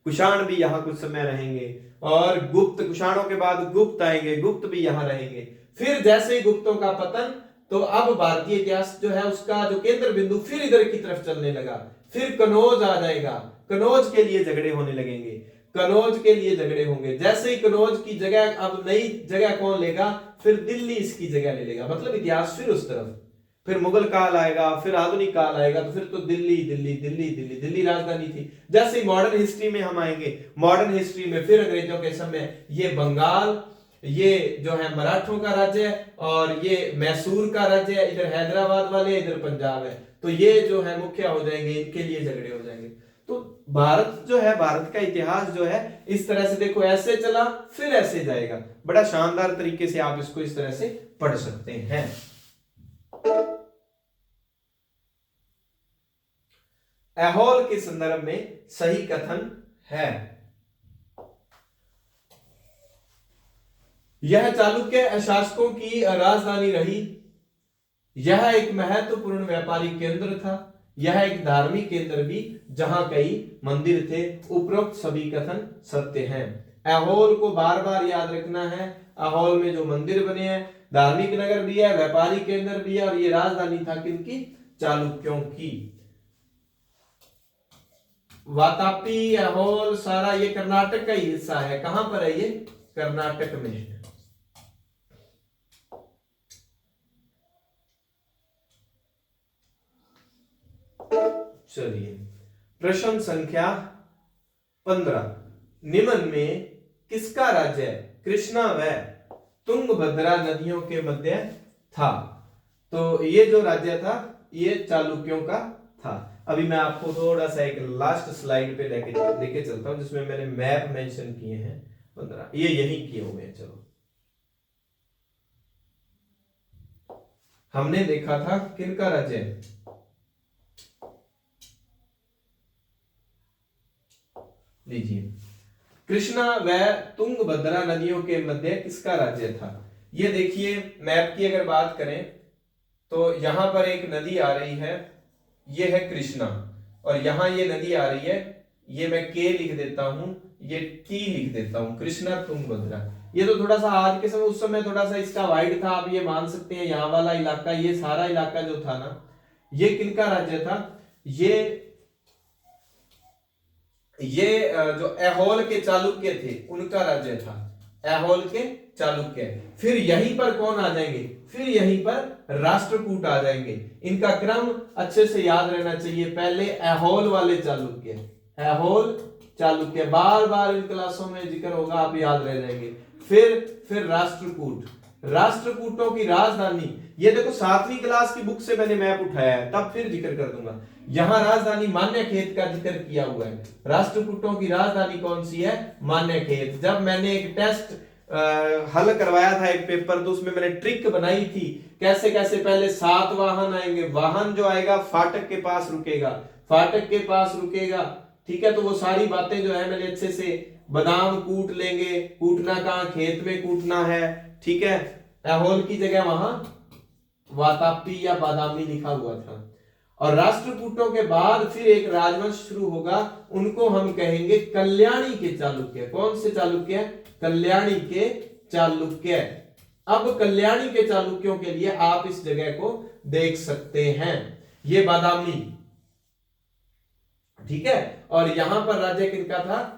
[SPEAKER 1] कुषाण भी यहां कुछ समय रहेंगे, और गुप्त, कुषाणों के बाद गुप्त आएंगे, गुप्त भी यहां रहेंगे। फिर जैसे ही गुप्तों का पतन, तो अब भारतीय इतिहास जो है उसका जो केंद्र बिंदु फिर इधर की तरफ चलने लगा। फिर कनौज आ जाएगा, कनौज के लिए झगड़े होने लगेंगे, कनौज के लिए झगड़े होंगे। जैसे ही कनौज की जगह अब नई जगह कौन लेगा? फिर दिल्ली इसकी जगह ले लेगा, मतलब इतिहास फिर उस तरफ। फिर मुगल काल आएगा, फिर आधुनिक काल आएगा, तो फिर तो दिल्ली दिल्ली दिल्ली दिल्ली दिल्ली राजधानी थी। जैसे मॉडर्न हिस्ट्री में हम आएंगे, मॉडर्न हिस्ट्री में फिर अंग्रेजों के समय ये बंगाल, ये जो है मराठों का राज्य है, और ये मैसूर का राज्य है, इधर हैदराबाद वाले, इधर पंजाब है, तो ये जो है मुख्य हो जाएंगे, इनके लिए झगड़े हो जाएंगे। तो भारत जो है, भारत का इतिहास जो है इस तरह से देखो, ऐसे चला फिर ऐसे जाएगा। बड़ा शानदार तरीके से आप इसको इस तरह से पढ़ सकते हैं। ऐहोल के संदर्भ में सही कथन है। यह चालुक्य शासकों की राजधानी रही। यह एक महत्वपूर्ण व्यापारिक केंद्र था। यह एक धार्मिक केंद्र भी, जहां कई मंदिर थे। उपरोक्त सभी कथन सत्य हैं। ऐहोल को बार बार याद रखना है। ऐहोल में जो मंदिर बने हैं, धार्मिक नगर भी है, व्यापारिक केंद्र भी है, और ये राजधानी था किनकी? चालुक्यों की। वातापी, ऐहोल सारा ये कर्नाटक का ही हिस्सा है। कहां पर है ये? कर्नाटक में है। चलिए प्रश्न संख्या 15, निम्न में किसका राज्य कृष्णा व तुंगभद्रा नदियों के मध्य था? तो ये जो राज्य था ये चालुक्यों का था। अभी मैं आपको थोड़ा सा एक लास्ट स्लाइड पे लेके चलता हूं, जिसमें मैंने मैप मेंशन किए हैं 15, ये यही किए हुए हैं। चलो, हमने देखा था किनका राज्य है? लीजिए, कृष्णा व तुंगभद्रा नदियों के मध्य किसका राज्य था? ये देखिए, मैप की अगर बात करें तो यहां पर एक नदी आ रही है, ये है कृष्णा, और यहां ये नदी आ रही है, ये मैं के लिख देता हूं, ये टी लिख देता हूं, कृष्णा तुंगभद्रा। ये तो थोड़ा सा आज के समय, उस समय थोड़ा सा इसका वाइड था, आप ये मान सकते हैं। यहाँ वाला इलाका, ये सारा इलाका जो था ना, ये किनका राज्य था? ये जो ऐहोल के चालुक्य थे उनका राज्य था, ऐहोल के चालुक्य। फिर यहीं पर कौन आ जाएंगे? फिर यहीं पर राष्ट्रकूट आ जाएंगे। इनका क्रम अच्छे से याद रहना चाहिए। पहले ऐहोल वाले चालुक्य, ऐहोल चालुक्य, बार बार इन क्लासों में जिक्र होगा, आप याद रह जाएंगे। फिर राष्ट्रकूट, राष्ट्रकूटों की राजधानी, ये देखो 7वीं क्लास की बुक से मैंने मैप उठाया है, तब फिर जिक्र कर दूंगा। यहां राजधानी मान्यखेत का जिक्र किया हुआ है। राष्ट्रकूटों की राजधानी कौन सी है? मान्यखेत। जब मैंने एक टेस्ट हल करवाया था एक पेपर, तो उसमें मैंने ट्रिक बनाई थी कैसे कैसे। पहले 7 वाहन आएंगे, वाहन जो आएगा फाटक के पास रुकेगा, फाटक के पास रुकेगा, ठीक है। तो वो सारी बातें जो है मैंने अच्छे से, बादाम कूट लेंगे, कूटना कहां? खेत में कूटना है, ठीक है। ऐहोल की जगह वहां वातापी या बादामी लिखा हुआ था। और राष्ट्रकूटों के बाद फिर एक राजवंश शुरू होगा, उनको हम कहेंगे कल्याणी के चालुक्य। कौन से चालुक्य? कल्याणी के चालुक्य। अब कल्याणी के चालुक्यों के लिए आप इस जगह को देख सकते हैं, ये बादामी, ठीक है। और यहां पर राज्य किनका था?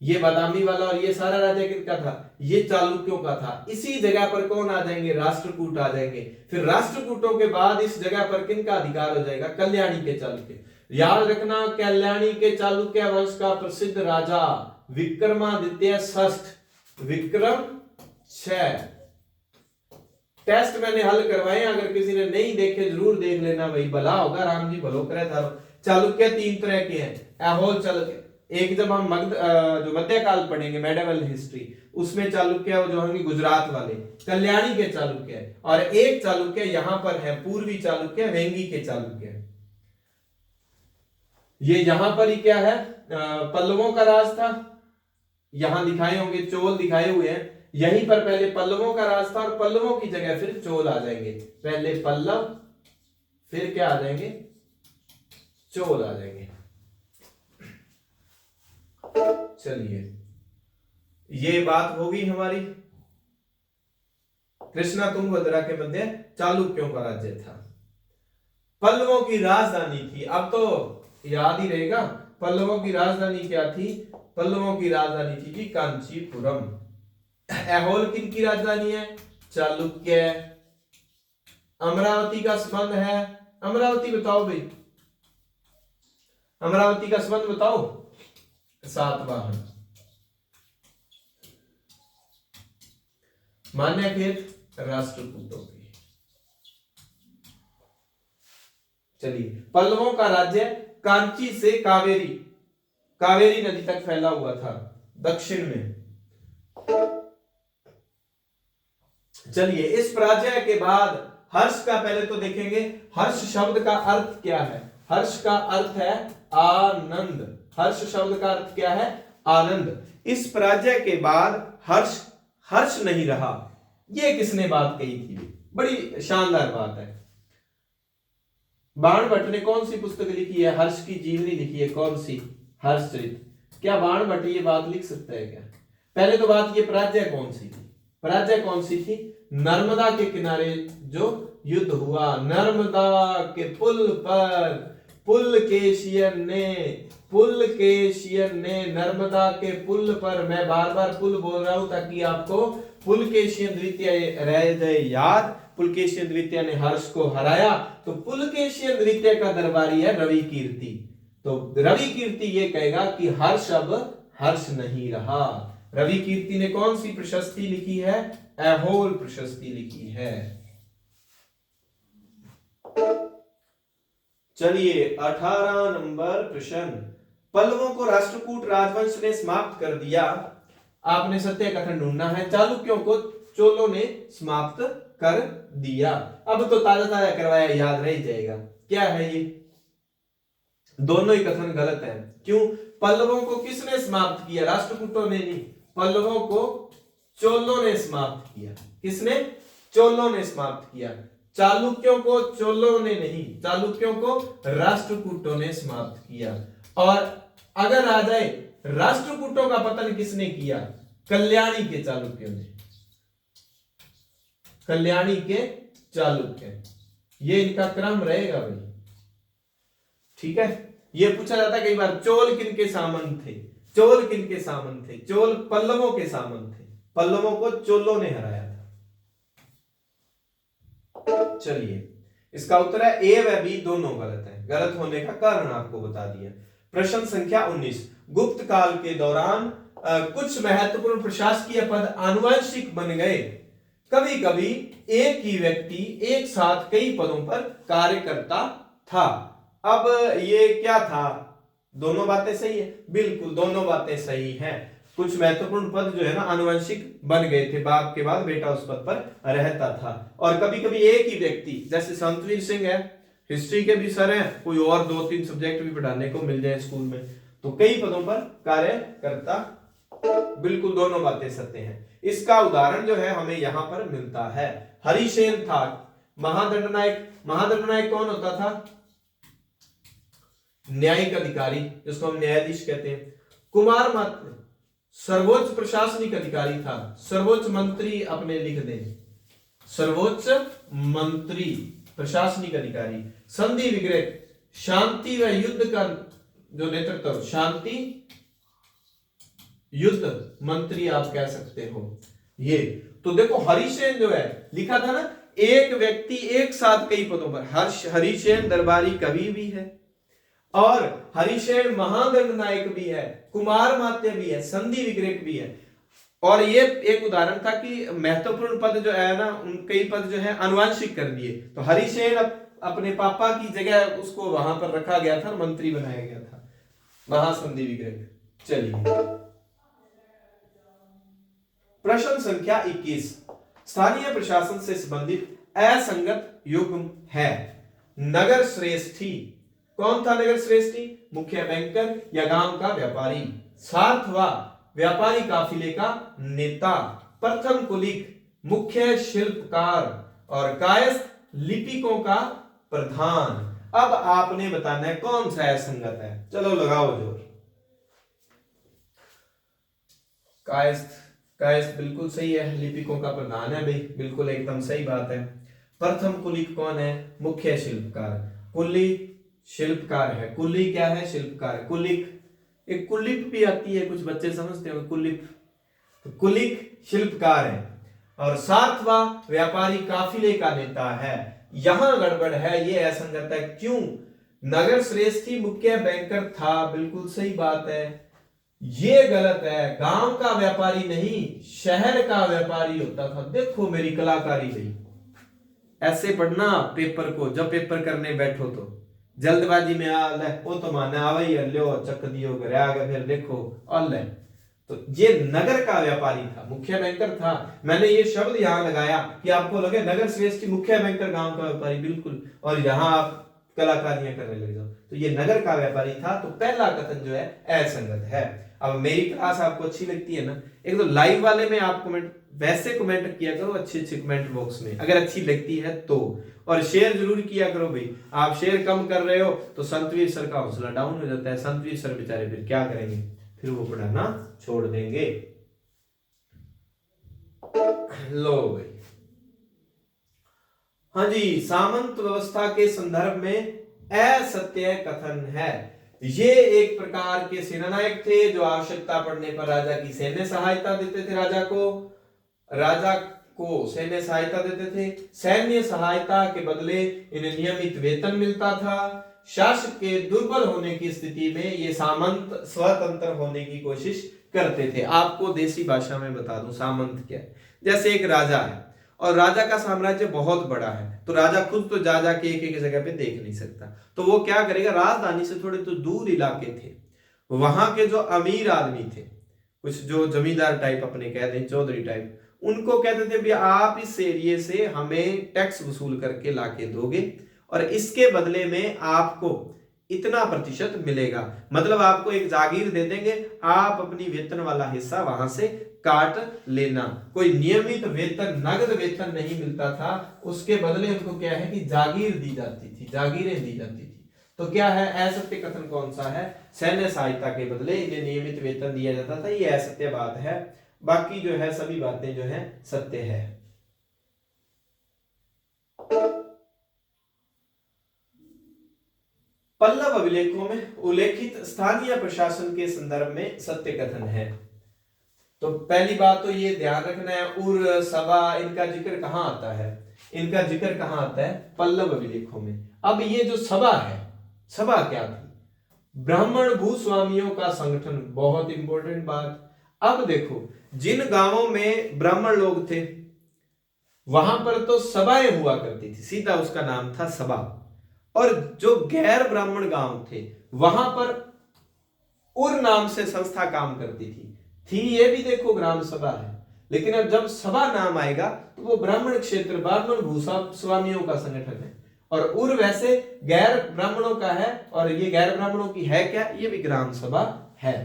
[SPEAKER 1] ये बादामी वाला, और ये सारा राज्य किनका था? ये चालुक्यों का था। इसी जगह पर कौन आ जाएंगे? राष्ट्रकूट आ जाएंगे। फिर राष्ट्रकूटों के बाद इस जगह पर किनका अधिकार हो जाएगा? कल्याणी के चालुक्य। याद रखना, कल्याणी के चालुक्य वंश का प्रसिद्ध राजा विक्रमादित्य षष्ठ, विक्रम 6। टेस्ट मैंने हल करवाए, अगर किसी ने नहीं देखे जरूर देख लेना भाई, भला होगा, राम जी भलो करे थारो। चालुक्य 3 तरह के हैं, ऐहोल चालुक्य। एक जब हम जो मध्यकाल पढ़ेंगे मेडिवल हिस्ट्री, उसमें चालुक्य जो होंगे गुजरात वाले, कल्याणी के चालुक्य। और एक चालुक्य यहां पर है पूर्वी चालुक्य, वेंगी के चालुक्य। ये यहां पर ही क्या है? पल्लवों का राज था। यहां दिखाए होंगे चोल दिखाए हुए हैं, यहीं पर पहले पल्लवों का राज था, और पल्लवों की जगह फिर चोल आ जाएंगे। पहले पल्लव, फिर क्या आ जाएंगे? चोल आ जाएंगे। चलिए, ये बात होगी हमारी। कृष्णा तुंगभद्रा के मध्य चालुक्यों का राज्य था। पल्लवों की राजधानी थी, अब तो याद ही रहेगा, पल्लवों की राजधानी क्या थी? पल्लवों की राजधानी थी जी कांचीपुरम। ऐहोल किनकी राजधानी है? चालुक्य। अमरावती का संबंध है, अमरावती बताओ भाई, अमरावती का संबंध बताओ। सातवाहन। मान्यखेत राष्ट्रकूटों की। चलिए, पल्लवों का राज्य कांची से कावेरी, कावेरी नदी तक फैला हुआ था दक्षिण में। चलिए, इस पराजय के बाद हर्ष का पहले तो देखेंगे। हर्ष शब्द का अर्थ क्या है? हर्ष का अर्थ है आनंद। हर्ष शब्द का अर्थ क्या है? आनंद। इस पराजय के बाद हर्ष हर्ष नहीं रहा। ये किसने बात कही थी? बड़ी शानदार बात है। बाणभट्ट ने कौन सी पुस्तक लिखी है? हर्ष की जीवनी लिखी है। कौन सी? हर्षचरित। क्या बाणभट्ट ये बात लिख सकता है क्या? पहले तो बात, ये पराजय कौन सी थी? पराजय कौन सी थी? नर्मदा के किनारे जो युद्ध हुआ, नर्मदा के पुल पर पुलकेशियन ने नर्मदा के पुल पर, मैं बार बार पुल बोल रहा हूं ताकि आपको पुलकेशियन द्वितीय रह जाए याद। पुलकेशियन द्वितीय ने हर्ष को हराया, तो पुलकेशियन द्वितीय का दरबारी है रवि कीर्ति। तो रवि कीर्ति ये कहेगा कि हर्ष अब हर्ष नहीं रहा। रवि कीर्ति ने कौन सी प्रशस्ति लिखी है? ऐहोल प्रशस्ति लिखी है। चलिए, 18 नंबर प्रश्न। पल्लवों को राष्ट्रकूट राजवंश ने समाप्त कर दिया। आपने सत्य कथन ढूंढना है। चालुक्यों को चोलों ने समाप्त कर दिया। अब तो ताजा ताजा करवाया, याद रह जाएगा। क्या है ये? दोनों ही कथन गलत है। क्यों? पल्लवों को किसने समाप्त किया? राष्ट्रकूटों ने नहीं, पल्लवों को चोलों ने समाप्त किया। किसने? चोलों ने समाप्त किया। चालुक्यों को चोलों ने नहीं, चालुक्यों को राष्ट्रकूटों ने समाप्त किया। और अगर आ जाए, राष्ट्रकूटों का पतन किसने किया? कल्याणी के चालुक्यों ने। कल्याणी के चालुक्य, ये इनका क्रम रहेगा भाई, ठीक है। ये पूछा जाता है कई बार, चोल किनके सामंत थे? चोल किनके सामंत थे? चोल पल्लवों के सामंत थे। पल्लवों को चोलों ने हराया था। चलिए, इसका उत्तर है ए व बी दोनों गलत है। गलत होने का कारण आपको बता दिया। प्रश्न संख्या 19। गुप्त काल के दौरान कुछ महत्वपूर्ण प्रशासकीय पद आनुवंशिक बन गए। कभी कभी एक ही व्यक्ति एक साथ कई पदों पर कार्य करता था। अब ये क्या था, दोनों बातें सही है, बिल्कुल दोनों बातें सही हैं। कुछ महत्वपूर्ण पद जो है ना आनुवंशिक बन गए थे, बाप के बाद बेटा उस पद पर रहता था। और कभी कभी एक ही व्यक्ति, जैसे संतवीर सिंह है, हिस्ट्री के भी सर हैं, कोई और 2-3 सब्जेक्ट भी पढ़ाने को मिल जाए स्कूल में, तो कई पदों पर कार्य करता। बिल्कुल दोनों बातें सत्य हैं। इसका उदाहरण जो है हमें यहां पर मिलता है। हरिसेन था महादंडनायक। महादंडनायक कौन होता था? न्यायिक अधिकारी, जिसको हम न्यायाधीश कहते हैं। कुमार मात्र सर्वोच्च प्रशासनिक अधिकारी था। सर्वोच्च मंत्री अपने लिख दें, सर्वोच्च मंत्री प्रशासनिक अधिकारी। संधि विग्रह शांति व युद्ध का जो नेतृत्व, शांति युद्ध मंत्री आप कह सकते हो। ये तो देखो हरिसेन जो है लिखा था ना, एक व्यक्ति एक साथ कई पदों पर। हरिसेन दरबारी कवि भी है और हरिसेन महादंडनायक भी है, कुमार मात्य भी है, संधि विग्रह भी है। और ये एक उदाहरण था कि महत्वपूर्ण पद जो है ना, उन कई पद जो है आनुवंशिक कर दिए। तो हरिसेन अपने पापा की जगह उसको वहां पर रखा गया था, मंत्री बनाया गया था, महासंधि विग्रह। चलिए प्रश्न संख्या 21, स्थानीय प्रशासन से संबंधित असंगत युग्म है। नगर श्रेष्ठी, कौन था नगर श्रेष्ठी? मुख्य बैंकर या गांव का व्यापारी। सार्थवा, व्यापारी काफिले का नेता। प्रथम कुलिक, मुख्य शिल्पकार। और कायस्थ, लिपिकों का प्रधान। अब आपने बताना है कौन सा असंगत है। चलो लगाओ जोर। कायस्थ, कायस्थ बिल्कुल सही है, लिपिकों का प्रधान है भाई, बिल्कुल एकदम सही बात है। प्रथम कुलिक कौन है? मुख्य शिल्पकार। कुली शिल्पकार है, कुली क्या है? शिल्पकार। कुलिक, एक कुलिप भी आती है, कुछ बच्चे समझते हो कुलिप, तो कुलिक शिल्पकार है। और सातवां व्यापारी काफिले का नेता है। यहां गड़बड़ है, ये असंगत है। क्यों? नगर श्रेष्ठी मुख्य बैंकर था, बिल्कुल सही बात है। ये गलत है, गांव का व्यापारी नहीं शहर का व्यापारी होता था। देखो मेरी कलाकारी गई। ऐसे पढ़ना पेपर को, जब पेपर करने बैठो तो जल्दबाजी में आ ले वो तो माने आवई लो चक दियो घर आ गए, फिर देखो अल्ले। तो ये नगर का व्यापारी था, मुख्य बैंकर था। मैंने ये शब्द यहां लगाया कि आपको लगे नगर श्रेष्ठी मुख्य बैंकर गांव का व्यापारी, बिल्कुल, और यहां आप कलाकारियां करने लग जाओ। तो ये नगर का व्यापारी था, तो पहला कथन जो है असंगत है। अब मेरी क्लास आपको अच्छी लगती है ना, एक तो लाइव वाले में आप कमेंट वैसे कमेंट किया करो अच्छे अच्छे कमेंट बॉक्स में, अगर अच्छी लगती है तो। और शेयर जरूर किया करो भाई, आप शेयर कम कर रहे हो तो संतवीर सर का हौसला डाउन हो जाता है। संतवीर सर बेचारे फिर क्या करेंगे, फिर वो पढ़ाना छोड़ देंगे। लो भाई, हाँ जी, सामंत व्यवस्था के संदर्भ में असत्य कथन है। ये एक प्रकार के सेनानायक थे जो आवश्यकता पड़ने पर राजा की सैन्य सहायता देते थे। राजा को सैन्य सहायता देते थे। सैन्य सहायता के बदले इन्हें नियमित वेतन मिलता था। शासक के दुर्बल होने की स्थिति में ये सामंत स्वतंत्र होने की कोशिश करते थे। आपको देसी भाषा में बता दूं सामंत क्या है। जैसे एक राजा है और राजा का साम्राज्य बहुत बड़ा है, तो राजा खुद तो जा जाके एक एक जगह पे देख नहीं सकता, तो वो क्या करेगा, राजधानी से थोड़े तो दूर इलाके थे, वहां के जो अमीर आदमी थे, कुछ जो जमींदार टाइप अपने कह दें, चौधरी टाइप, उनको कहते थे भी आप इस एरिए से हमें टैक्स वसूल करके लाके दोगे और इसके बदले में आपको इतना प्रतिशत मिलेगा। मतलब आपको एक जागीर दे देंगे, आप अपनी वेतन वाला हिस्सा वहां से काट लेना। कोई नियमित वेतन, नगद वेतन नहीं मिलता था, उसके बदले उनको क्या है कि जागीर दी जाती थी, जागीरें दी जाती थी। तो क्या है असत्य कथन कौन सा है? सैन्य सहायता के बदले इन्हें नियमित वेतन दिया जाता था, ये असत्य बात है। बाकी जो है सभी बातें जो है सत्य है। पल्लव अभिलेखों में उल्लेखित स्थानीय प्रशासन के संदर्भ में सत्य कथन है। तो पहली बात तो ये ध्यान रखना है, उर सभा इनका जिक्र कहां आता है? इनका जिक्र कहां आता है? पल्लव अभिलेखों में। अब ये जो सभा है, सभा क्या थी? ब्राह्मण भूस्वामियों का संगठन, बहुत इंपॉर्टेंट बात। अब देखो, जिन गांवों में ब्राह्मण लोग थे वहां पर तो सभाएं हुआ करती थी, सीधा उसका नाम था सभा। और जो गैर ब्राह्मण गांव थे वहां पर उर नाम से संस्था काम करती थी ये भी देखो ग्राम सभा है, लेकिन अब जब सभा नाम आएगा तो वो ब्राह्मण क्षेत्र ब्राह्मण भूसा स्वामियों का संगठन है, और उर वैसे गैर ब्राह्मणों का है, और ये गैर ब्राह्मणों की है क्या, ये भी ग्राम सभा है।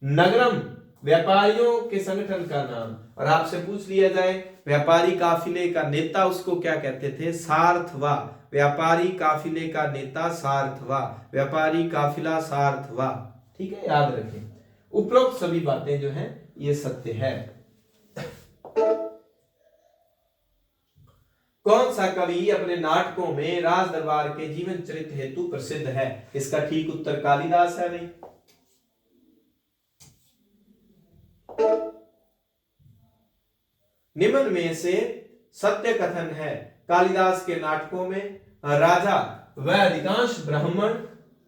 [SPEAKER 1] नगरम व्यापारियों के संगठन का नाम, और आपसे पूछ लिया जाए व्यापारी काफिले का नेता उसको क्या कहते थे, सार्थवा। व्यापारी काफिले का नेता सार्थवा, व्यापारी काफिला सार्थवा, ठीक है, याद रखें। उपरोक्त सभी बातें जो हैं ये सत्य है। कौन सा कवि अपने नाटकों में राज दरबार के जीवन चरित्र हेतु प्रसिद्ध है? इसका ठीक उत्तर कालिदास है भाई। निम्न में से सत्य कथन है, कालिदास के नाटकों में राजा व अधिकांश ब्राह्मण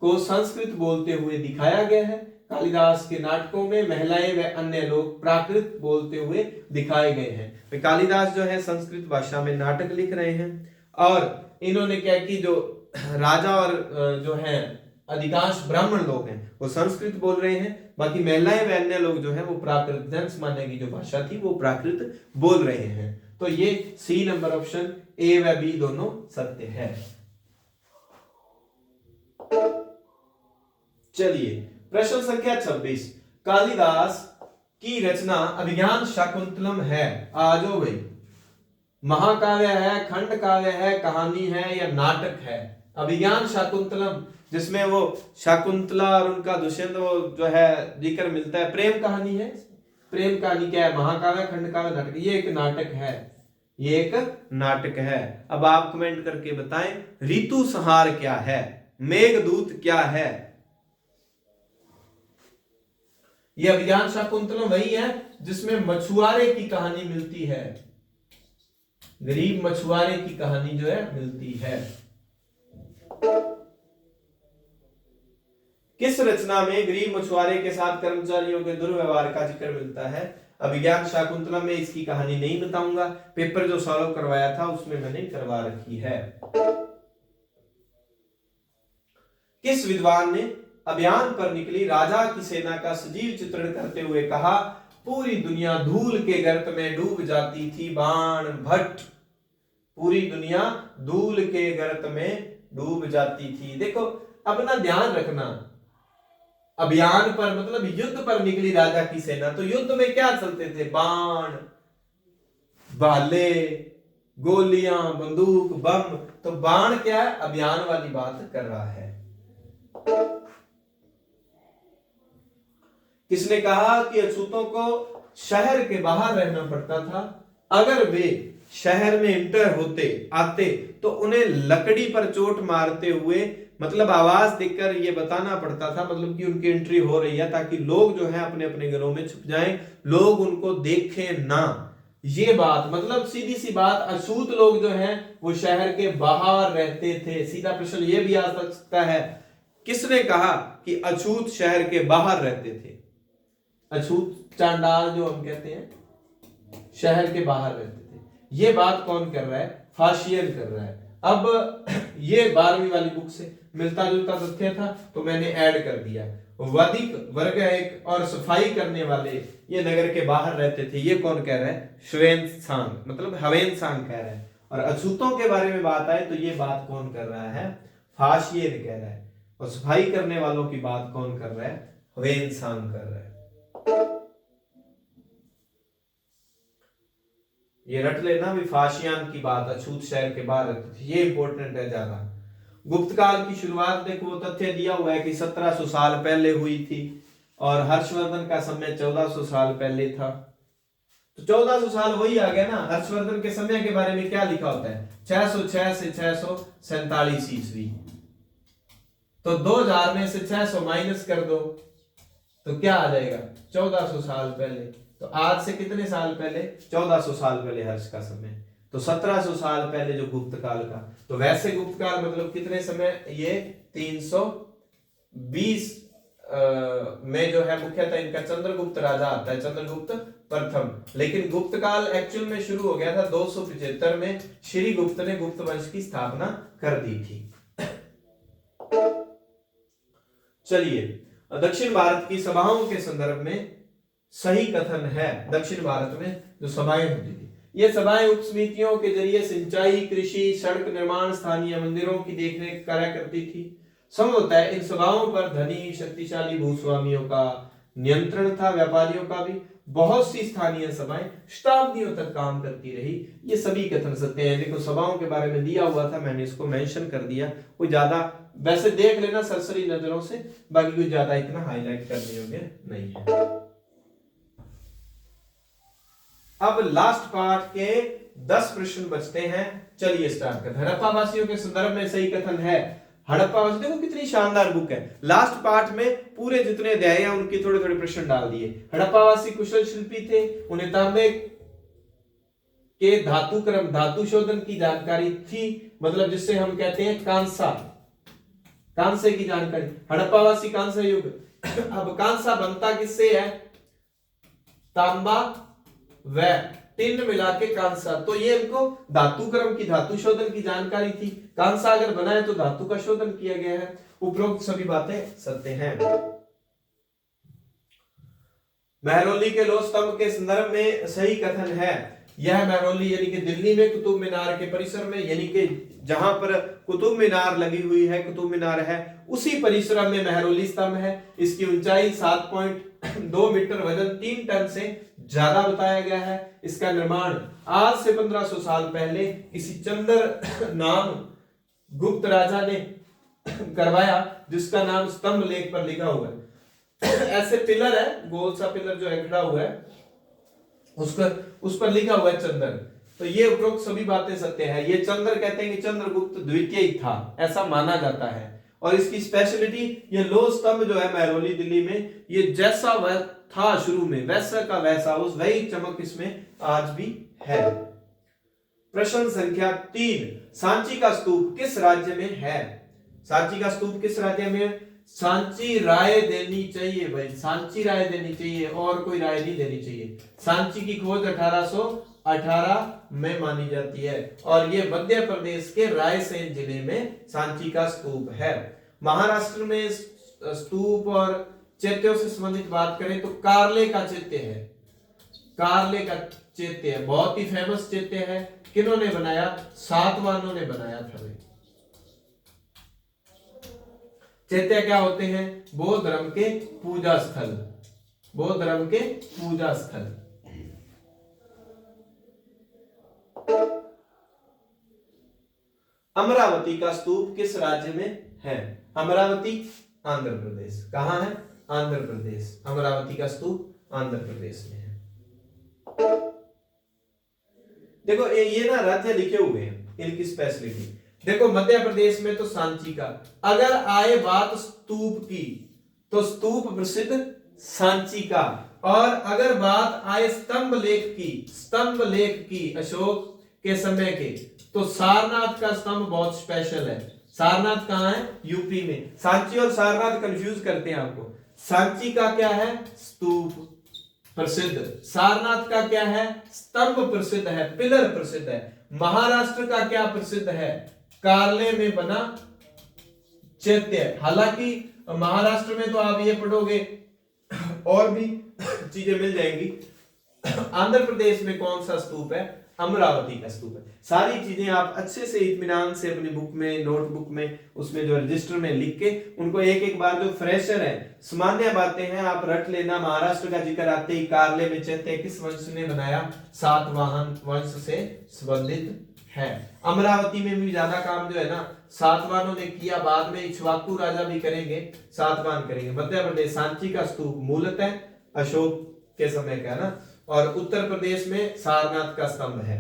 [SPEAKER 1] को संस्कृत बोलते हुए दिखाया गया है। कालिदास के नाटकों में महिलाएं व अन्य लोग प्राकृत बोलते हुए दिखाए गए हैं। कालिदास जो है संस्कृत भाषा में नाटक लिख रहे हैं, और इन्होंने क्या कि जो राजा और जो है अधिकांश ब्राह्मण लोग हैं वो संस्कृत बोल रहे हैं, बाकी महिलाएं व अन्य लोग जो है वो प्राकृत जन सामान्य की जो भाषा थी वो प्राकृत बोल रहे हैं। तो ये सी नंबर ऑप्शन ए व बी दोनों सत्य है। चलिए प्रश्न संख्या 26, कालिदास की रचना अभिज्ञान शाकुंतलम है, आजो भाई, महाकाव्य है, खंड काव्य है, कहानी है या नाटक है? अभिज्ञान शाकुंतलम जिसमें वो शाकुंतला और उनका दुष्यंत वो जो है जिक्र मिलता है, प्रेम कहानी है। प्रेम कहानी क्या है? महाकाव्य, खंड काव्य, नाटक। ये एक नाटक है, ये एक नाटक है। अब आप कमेंट करके बताएं ऋतु संहार क्या है, मेघदूत क्या है? ये अभिज्ञान शाकुंतलम वही है जिसमें मछुआरे की कहानी मिलती है, गरीब मछुआरे की कहानी जो है मिलती है। किस रचना में गरीब मछुआरे के साथ कर्मचारियों के दुर्व्यवहार का जिक्र मिलता है? अभिज्ञान शाकुंतलम में इसकी कहानी नहीं बताऊंगा, पेपर जो सॉल्व करवाया था उसमें मैंने करवा रखी है। किस विद्वान ने अभियान पर निकली राजा की सेना का सजीव चित्रण करते हुए कहा, पूरी दुनिया धूल के गर्त में डूब जाती थी बाण भट्ट, पूरी दुनिया धूल के गर्त में डूब जाती थी। देखो अपना ध्यान रखना, अभियान पर मतलब युद्ध पर निकली राजा की सेना, तो युद्ध में क्या चलते थे? बाण, भाले, गोलियां, बंदूक, बम। तो बाण क्या है? अभियान वाली बात कर रहा है। किसने कहा कि अछूतों को शहर के बाहर रहना पड़ता था, अगर वे शहर में इंटर होते आते तो उन्हें लकड़ी पर चोट मारते हुए मतलब आवाज देकर ये बताना पड़ता था, मतलब कि उनकी एंट्री हो रही है, ताकि लोग जो है अपने अपने घरों में छुप जाएं, लोग उनको देखें ना। ये बात मतलब सीधी सी बात, अछूत लोग जो हैं वो शहर के बाहर रहते थे। सीधा प्रश्न ये भी आ सकता है, किसने कहा कि अछूत शहर के बाहर रहते थे? अछूत चांडाल जो हम कहते हैं शहर के बाहर रहते थे। ये बात कौन कर रहा है? फाशियन कर रहा है। अब ये 12वीं वाली बुक से मिलता जुलता तथ्य था तो मैंने ऐड कर दिया। वधिक वर्ग एक और सफाई करने वाले ये नगर के बाहर रहते थे, ये कौन कह रहा है? श्वेनसांग मतलब हवेनसांग कह रहा है। और अछूतों के बारे में बात आए तो ये बात कौन कर रहा है? फाशियन कह रहा है। और सफाई करने वालों की बात कौन कर रहा है? हवेनसांग कर रहा है। ये रट लेना भी, फाशियान की बात अछूत शहर के बाहर रहते थे, ये इंपॉर्टेंट है ज्यादा। गुप्त काल की शुरुआत देखो तथ्य दिया हुआ है कि 1700 साल पहले हुई थी, और हर्षवर्धन का समय 1400 साल पहले था। तो 1400 साल वही आ गया ना। हर्षवर्धन के समय के बारे में क्या लिखा होता है? 606 से 647 ईस्वी। तो 2000 में से 600 माइनस कर दो तो क्या आ जाएगा? 1400 साल पहले। तो आज से कितने साल पहले? 1400 साल पहले हर्ष का समय, तो 1700 साल पहले जो गुप्त काल का। तो वैसे गुप्त काल मतलब कितने समय? ये 320 में जो है मुख्यतः इनका चंद्रगुप्त राजा आता है, चंद्रगुप्त प्रथम, लेकिन गुप्त काल एक्चुअल में शुरू हो गया था 275 में, श्री गुप्त ने गुप्त वंश की स्थापना कर दी थी। चलिए, दक्षिण भारत की सभाओं के संदर्भ में सही कथन है। दक्षिण भारत में जो सभाएं होती थी, ये सभाएं उप समितियों के जरिए सिंचाई, कृषि, सड़क निर्माण, स्थानीय मंदिरों की देखरेख करा करती थी। संभवतः इन सभाओं पर धनी शक्तिशाली भूस्वामियों का नियंत्रण था, व्यापारियों का भी। बहुत सी स्थानीय सभाएं शताब्दियों तक काम करती रही। ये सभी कथन सत्य हैं। देखो, सभाओं के बारे में दिया हुआ था, मैंने इसको मेंशन कर दिया। कोई ज्यादा वैसे देख लेना सरसरी नजरों से, बाकी कोई ज्यादा इतना हाईलाइट करने योग्य नहीं है। अब लास्ट पार्ट के 10 प्रश्न बचते हैं। चलिए स्टार्ट करते हैं। हड़प्पा वासियों के संदर्भ में सही कथन है। हड़प्पा वासी, देखो कितनी शानदार बुक है। लास्ट पार्ट में पूरे जितने अध्याय हैं उनके थोड़े थोड़े प्रश्न डाल दिए। हड़प्पा वासी कुशल शिल्पी थे, उन्हें तांबे के धातु क्रम, धातु शोधन की जानकारी थी, मतलब जिससे हम कहते हैं कांसा, कांसे की जानकारी। हड़प्पा वासी कांसा युग। अब कांसा बनता किससे है? तांबा व टिन मिला के कांसा, तो ये इनको धातु क्रम की, धातु शोधन की जानकारी थी। कांसा अगर बना है तो धातु का शोधन किया गया है। उपरोक्त सभी बातें सत्य हैं। महरौली के लोह स्तंभ के संदर्भ में सही कथन है। यह महरौली यानी कि दिल्ली में कुतुब मीनार के परिसर में, यानी कि जहां पर कुतुब मीनार लगी हुई है, कुतुब मीनार है, उसी परिसर में महरौली स्तंभ है। इसकी ऊंचाई 7.2 मीटर, वजन 3 टन से ज्यादा बताया गया है। इसका निर्माण आज से 1500 साल पहले किसी चंद्र नाम गुप्त राजा ने करवाया, जिसका नाम स्तंभ लेख पर लिखा हुआ है। ऐसे पिलर है, गोल सा पिलर जो है खड़ा हुआ है, उस पर लिखा हुआ है चंद्र। तो ये उपरोक्त सभी बातें सत्य है। ये चंद्र कहते हैं कि चंद्रगुप्त द्वितीय ही था, ऐसा माना जाता है। और इसकी स्पेशलिटी, ये लोह स्तंभ जो है महरौली दिल्ली में, ये जैसा वह था शुरू में, वैसा का वैसा, उस वही चमक इसमें आज भी है। प्रश्न संख्या 3, सांची का स्तूप किस राज्य में है? सांची का स्तूप किस राज्य में है? सांची राय देनी चाहिए भाई, सांची राय देनी चाहिए, और कोई राय नहीं देनी चाहिए। सांची की खोज 1818 में मानी जाती है, और ये मध्य प्रदेश के रायसेन जिले में सांची का स्तूप है। महाराष्ट्र में स्तूप और चैत्यों से संबंधित बात करें तो कार्ले का चैत्य है, कार्ले का चैत्य है, बहुत ही फेमस चैत्य है। किन्होंने बनाया? सातवाहनों ने बनाया था भाई। चैत्य क्या होते हैं? बौद्ध धर्म के पूजा स्थल, बौद्ध धर्म के पूजा स्थल। अमरावती का स्तूप किस राज्य में है? अमरावती आंध्र प्रदेश। कहां है? आंध्र प्रदेश। अमरावती का स्तूप आंध्र प्रदेश में है। देखो ये ना राज्य लिखे हुए हैं, इनकी स्पेशलिटी देखो। मध्य प्रदेश में तो सांची का, अगर आए बात स्तूप की तो स्तूप प्रसिद्ध सांची का, और अगर बात आए स्तंभ लेख की, स्तंभ लेख की अशोक के समय के, तो सारनाथ का स्तंभ बहुत स्पेशल है। सारनाथ कहां है? यूपी में। सांची और सारनाथ कंफ्यूज करते हैं आपको। सांची का क्या है? स्तूप प्रसिद्ध। सारनाथ का क्या है? स्तंभ प्रसिद्ध है, पिलर प्रसिद्ध है। महाराष्ट्र का क्या प्रसिद्ध है? कार्ले में बना चैत्य। हालांकि महाराष्ट्र में तो आप ये पढ़ोगे और भी चीजें मिल जाएंगी। आंध्र प्रदेश में कौन सा स्तूप है? अमरावती का स्तूप है। सारी चीजें आप अच्छे से इत्मीनान से अपनी बुक में, नोटबुक में, उसमें जो रजिस्टर में लिख के उनको एक एक बार, जो फ्रेशर है, सामान्य बातें हैं, आप रट लेना। महाराष्ट्र का जिक्र आते ही कार्ले में चैत्य किस वंश ने बनाया? सातवाहन वंश से संबंधित है। अमरावती में भी ज्यादा काम जो है ना सातवाहनों ने किया, बाद में इक्ष्वाकु राजा भी करेंगे, सातवाहन करेंगे। मध्य प्रदेश सांची का स्तूप मूलतः अशोक के समय का है ना, और उत्तर प्रदेश में सारनाथ का स्तंभ है।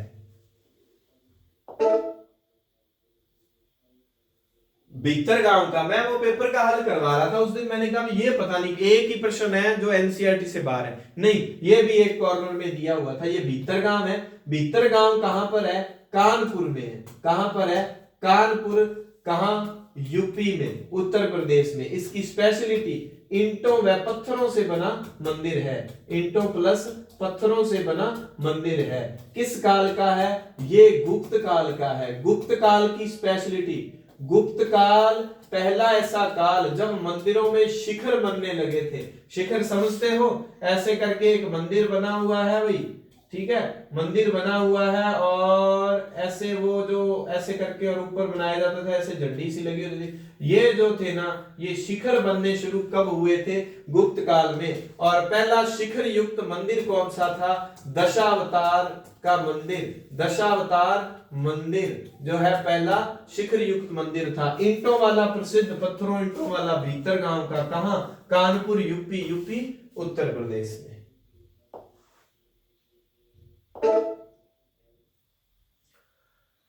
[SPEAKER 1] भीतरगांव का, मैं वो पेपर का हल करवा रहा था उस दिन, मैंने कहा ये पता नहीं, एक ही प्रश्न है जो एनसीईआरटी से बाहर है। नहीं, ये भी एक कॉर्नर में दिया हुआ था। ये भीतरगांव है। भीतरगांव कहां पर है? कानपुर में है। कहां पर है? कानपुर। कहां? यूपी में, उत्तर प्रदेश में। इसकी स्पेशलिटी ईंटों व पत्थरों से बना मंदिर है, ईंटों प्लस पत्थरों से बना मंदिर है। किस काल का है? ये गुप्त काल का है। गुप्त काल की स्पेशलिटी, गुप्त काल पहला ऐसा काल जब मंदिरों में शिखर बनने लगे थे। शिखर समझते हो? ऐसे करके एक मंदिर बना हुआ है भाई, ठीक है, मंदिर बना हुआ है और ऐसे वो जो ऐसे करके और ऊपर बनाया जाता था, ऐसे झंडी सी लगी होती थी। ये जो थे ना, ये शिखर बनने शुरू कब हुए थे? गुप्त काल में। और पहला शिखर युक्त मंदिर कौन सा था? दशावतार का मंदिर। दशावतार मंदिर जो है पहला शिखर युक्त मंदिर था। ईंटों वाला प्रसिद्ध, पत्थरों ईंटों वाला भीतर गांव का, कहां? कानपुर यूपी, यूपी उत्तर प्रदेश में।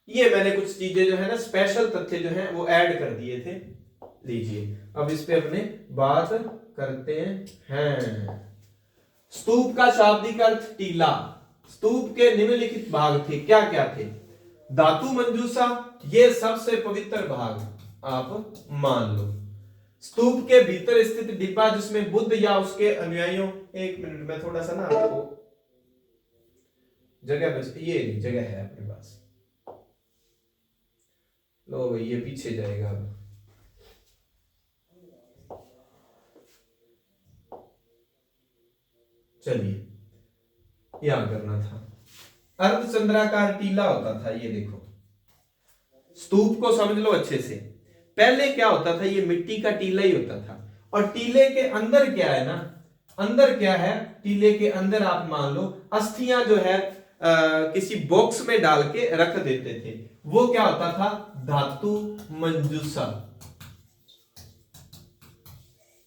[SPEAKER 1] ये मैंने कुछ चीजें जो है ना, स्पेशल तथ्य जो है वो ऐड कर दिए थे। लीजिए अब इस पे अपने बात करते हैं। स्तूप का शाब्दिक अर्थ टीला। स्तूप के निम्नलिखित भाग थे, क्या क्या थे? धातु मंजूषा, ये सबसे पवित्र भाग आप मान लो। स्तूप के भीतर स्थित डिब्बा जिसमें बुद्ध या उसके अनुयायियों, एक मिनट में थोड़ा सा ना आपको जगह बच, ये नहीं जगह है अपने पास, लो भाई ये पीछे जाएगा। अब चलिए यहां करना था। अर्धचंद्राकार टीला होता था, ये देखो, स्तूप को समझ लो अच्छे से। पहले क्या होता था? ये मिट्टी का टीला ही होता था। और टीले के अंदर क्या है ना, अंदर क्या है? टीले के अंदर आप मान लो अस्थियां जो है किसी बॉक्स में डाल के रख देते थे। वो क्या होता था? धातु मंजूषा।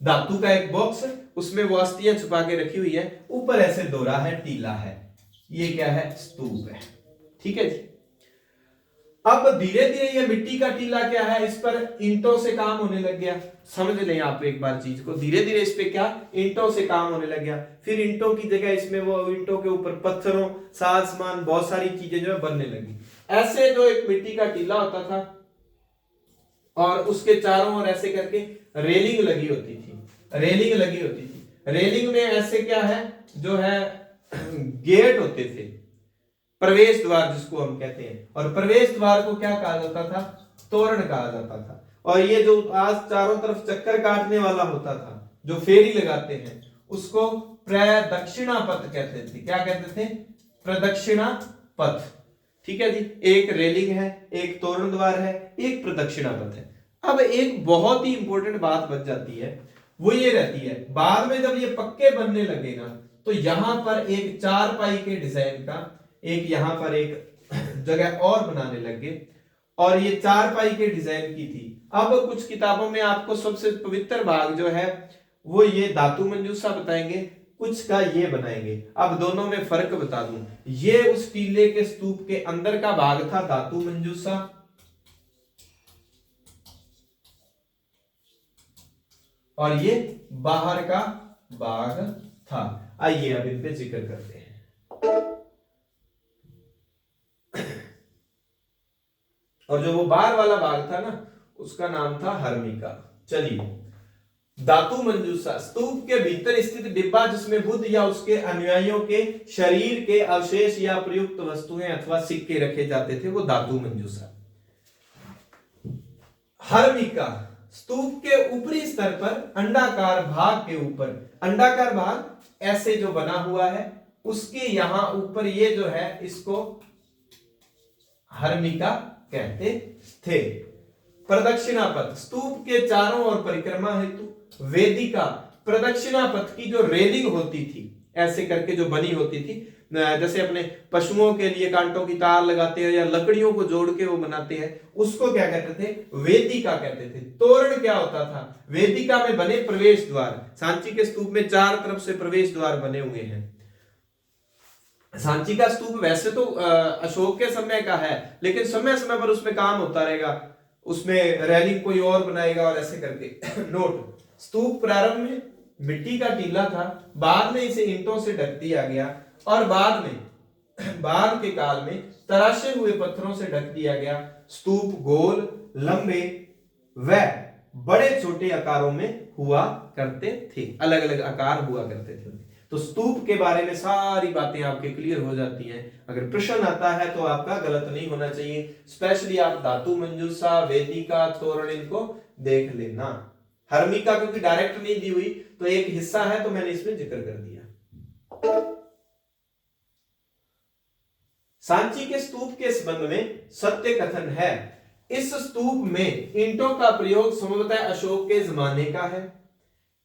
[SPEAKER 1] धातु का एक बॉक्स, उसमें वो अस्थियां छुपा के रखी हुई है, ऊपर ऐसे दोहरा है, टीला है। ये क्या है? स्तूप है। ठीक है जी। अब धीरे धीरे ये मिट्टी का टीला क्या है, इस पर ईंटों से काम होने लग गया। समझ लें आप एक बार चीज को, धीरे धीरे इस पे क्या, ईंटों से काम होने लग गया। फिर ईंटों की जगह इसमें वो ईंटों के ऊपर पत्थरों, साज सामान, बहुत सारी चीजें जो है बनने लगी। ऐसे जो एक मिट्टी का टीला होता था और उसके चारों ओर ऐसे करके रेलिंग लगी होती थी, रेलिंग लगी होती थी। रेलिंग में ऐसे क्या है, जो है गेट होते थे, प्रवेश द्वार जिसको हम कहते हैं। और प्रवेश द्वार को क्या कहा जाता था? तोरण कहा जाता था। और ये जो आज चारों तरफ चक्कर काटने वाला होता था, जो फेरी लगाते हैं, उसको प्रदक्षिणा पथ कहते थे। क्या कहते थे? प्रदक्षिणा पथ। ठीक है जी। एक रेलिंग है, एक तोरण द्वार है, एक प्रदक्षिणा पथ है। अब एक बहुत ही इंपॉर्टेंट बात बच जाती है, वो ये रहती है, बाद में जब ये पक्के बनने लगे ना, तो यहां पर एक चारपाई के डिजाइन का एक यहां पर एक जगह और बनाने लगे और ये चारपाई के डिजाइन की थी। अब कुछ किताबों में आपको सबसे पवित्र भाग जो है वो ये धातु मंजूषा बताएंगे, कुछ का ये बनाएंगे। अब दोनों में फर्क बता दूं, ये उस टीले के स्तूप के अंदर का भाग था धातु मंजूषा, और ये बाहर का भाग था। आइए अब इन पे जिक्र करते हैं। और जो वो बाहर वाला भाग था ना, उसका नाम था हर्मिका। चलिए, धातु मंजूषा, स्तूप के भीतर स्थित डिब्बा जिसमें बुद्ध या उसके अनुयायियों के शरीर के अवशेष या प्रयुक्त वस्तुएं अथवा सिक्के रखे जाते थे, वो धातु मंजूषा। हर्मिका, स्तूप के ऊपरी स्तर पर अंडाकार भाग के ऊपर, अंडाकार भाग ऐसे जो बना हुआ है, उसके यहां ऊपर ये जो है, इसको हर्मिका कहते थे। प्रदक्षिणा पथ, स्तूप के चारों ओर परिक्रमा हेतु वेदिका, प्रदक्षिणा पथ की जो रेलिंग होती थी, ऐसे करके जो बनी होती थी, जैसे अपने पशुओं के लिए कांटों की तार लगाते हैं या लकड़ियों को जोड़ के वो बनाते हैं, उसको क्या कहते थे? वेदिका कहते थे। तोरण क्या होता था? वेदिका में बने प्रवेश द्वार। सांची के स्तूप में चार तरफ से प्रवेश द्वार बने हुए हैं। सांची का स्तूप वैसे तो अशोक के समय का है, लेकिन समय समय पर उसमें काम होता रहेगा, उसमें रेलिंग कोई और बनाएगा और ऐसे करके। नोट, स्तूप प्रारंभ में मिट्टी का टीला था, बाद में इसे ईंटों से ढक दिया गया और बाद के काल में तराशे हुए पत्थरों से ढक दिया गया। स्तूप गोल, लंबे वह बड़े छोटे आकारों में हुआ करते थे, अलग अलग आकार हुआ करते थे। तो स्तूप के बारे में सारी बातें आपके क्लियर हो जाती हैं। अगर प्रश्न आता है तो आपका गलत नहीं होना चाहिए। स्पेशली आप धातु मंजूषा, वेदिका, तोरण इनको देख लेना। हर्मिका क्योंकि डायरेक्ट नहीं दी हुई तो एक हिस्सा है तो मैंने इसमें जिक्र कर दिया। सांची के स्तूप के संबंध में सत्य कथन है। इस स्तूप में ईंटों का प्रयोग संभवतः अशोक के जमाने का है।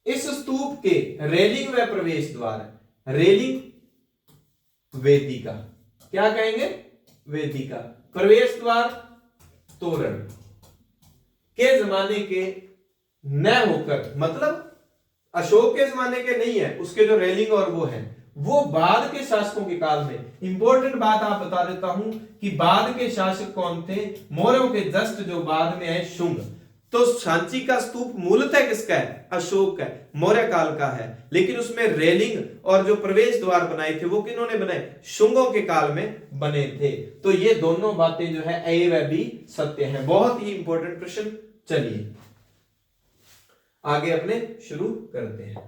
[SPEAKER 1] इस स्तूप के रेलिंग व प्रवेश द्वार, रेलिंग वेदिका, क्या कहेंगे, वेदिका, प्रवेश द्वार तोरण के जमाने के न होकर, मतलब अशोक के जमाने के नहीं है, उसके जो रेलिंग और वो है वो बाद के शासकों के काल में। इंपॉर्टेंट बात आप बता देता हूं कि बाद के शासक कौन थे, मौर्यों के जस्ट जो बाद में है शुंग। तो सांची का स्तूप मूलतः किसका है, अशोक का है, मौर्य काल का है, लेकिन उसमें रेलिंग और जो प्रवेश द्वार बनाए थे वो किन्होंने बनाए, शुंगों के काल में बने थे। तो ये दोनों बातें जो है ए व बी सत्य है। बहुत ही इंपॉर्टेंट प्रश्न। चलिए आगे अपने शुरू करते हैं।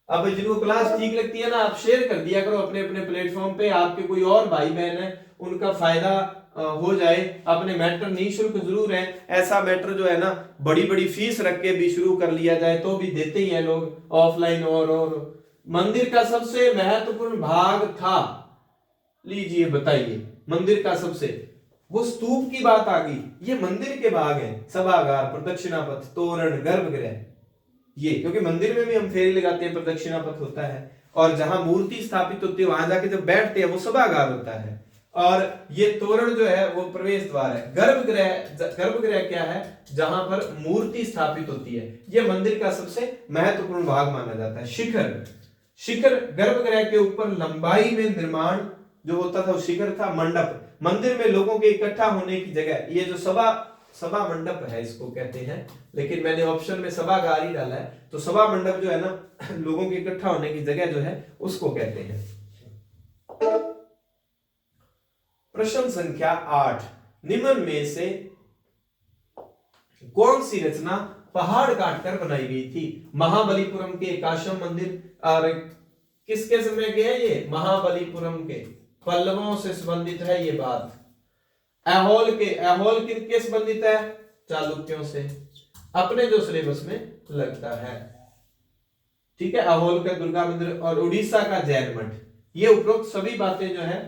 [SPEAKER 1] अब जिनको क्लास ठीक लगती है ना, आप शेयर कर दिया करो अपने अपने प्लेटफॉर्म पे। आपके कोई और भाई बहन है उनका फायदा हो जाए। अपने मैटर निःशुल्क जरूर है, ऐसा मैटर जो है ना बड़ी बड़ी फीस रख के भी शुरू कर लिया जाए तो भी देते ही हैं लोग ऑफलाइन। और मंदिर का सबसे महत्वपूर्ण भाग था, लीजिए बताइए, मंदिर का सबसे, वो स्तूप की बात आ गई, ये मंदिर के भाग हैं, सभागार, प्रदक्षिणा पथ, तोरण, गर्भगृह, ये क्योंकि मंदिर में भी हम फेरी लगाते हैं, प्रदक्षिणा पथ होता है, और जहां मूर्ति स्थापित होती है वहां जाके जब बैठते हैं वो सभागार होता है, और ये तोरण जो है वो प्रवेश द्वार है। गर्भगृह, गर्भगृह क्या है, जहां पर मूर्ति स्थापित होती है, ये मंदिर का सबसे महत्वपूर्ण भाग माना जाता है। शिखर, शिखर गर्भगृह के ऊपर लंबाई में निर्माण जो होता था वो शिखर था। मंडप, मंदिर में लोगों के इकट्ठा होने की जगह, ये जो सभा मंडप है इसको कहते हैं, लेकिन मैंने ऑप्शन में सभागार ही डाला है, तो सभा मंडप जो है ना लोगों के इकट्ठा होने की जगह जो है उसको कहते हैं। प्रश्न संख्या 8, निम्न में से कौन सी रचना पहाड़ काटकर बनाई गई थी? महाबलीपुरम के एकाशम मंदिर, और किसके समय के है ये, महाबलीपुरम के, पल्लवों से संबंधित है ये बात। ऐहोल के, ऐहोल किसके संबंधित है, चालुक्यों से, अपने जो सिलेबस में लगता है, ठीक है। ऐहोल का दुर्गा मंदिर और उड़ीसा का जैन मठ, ये उपरोक्त सभी बातें जो है,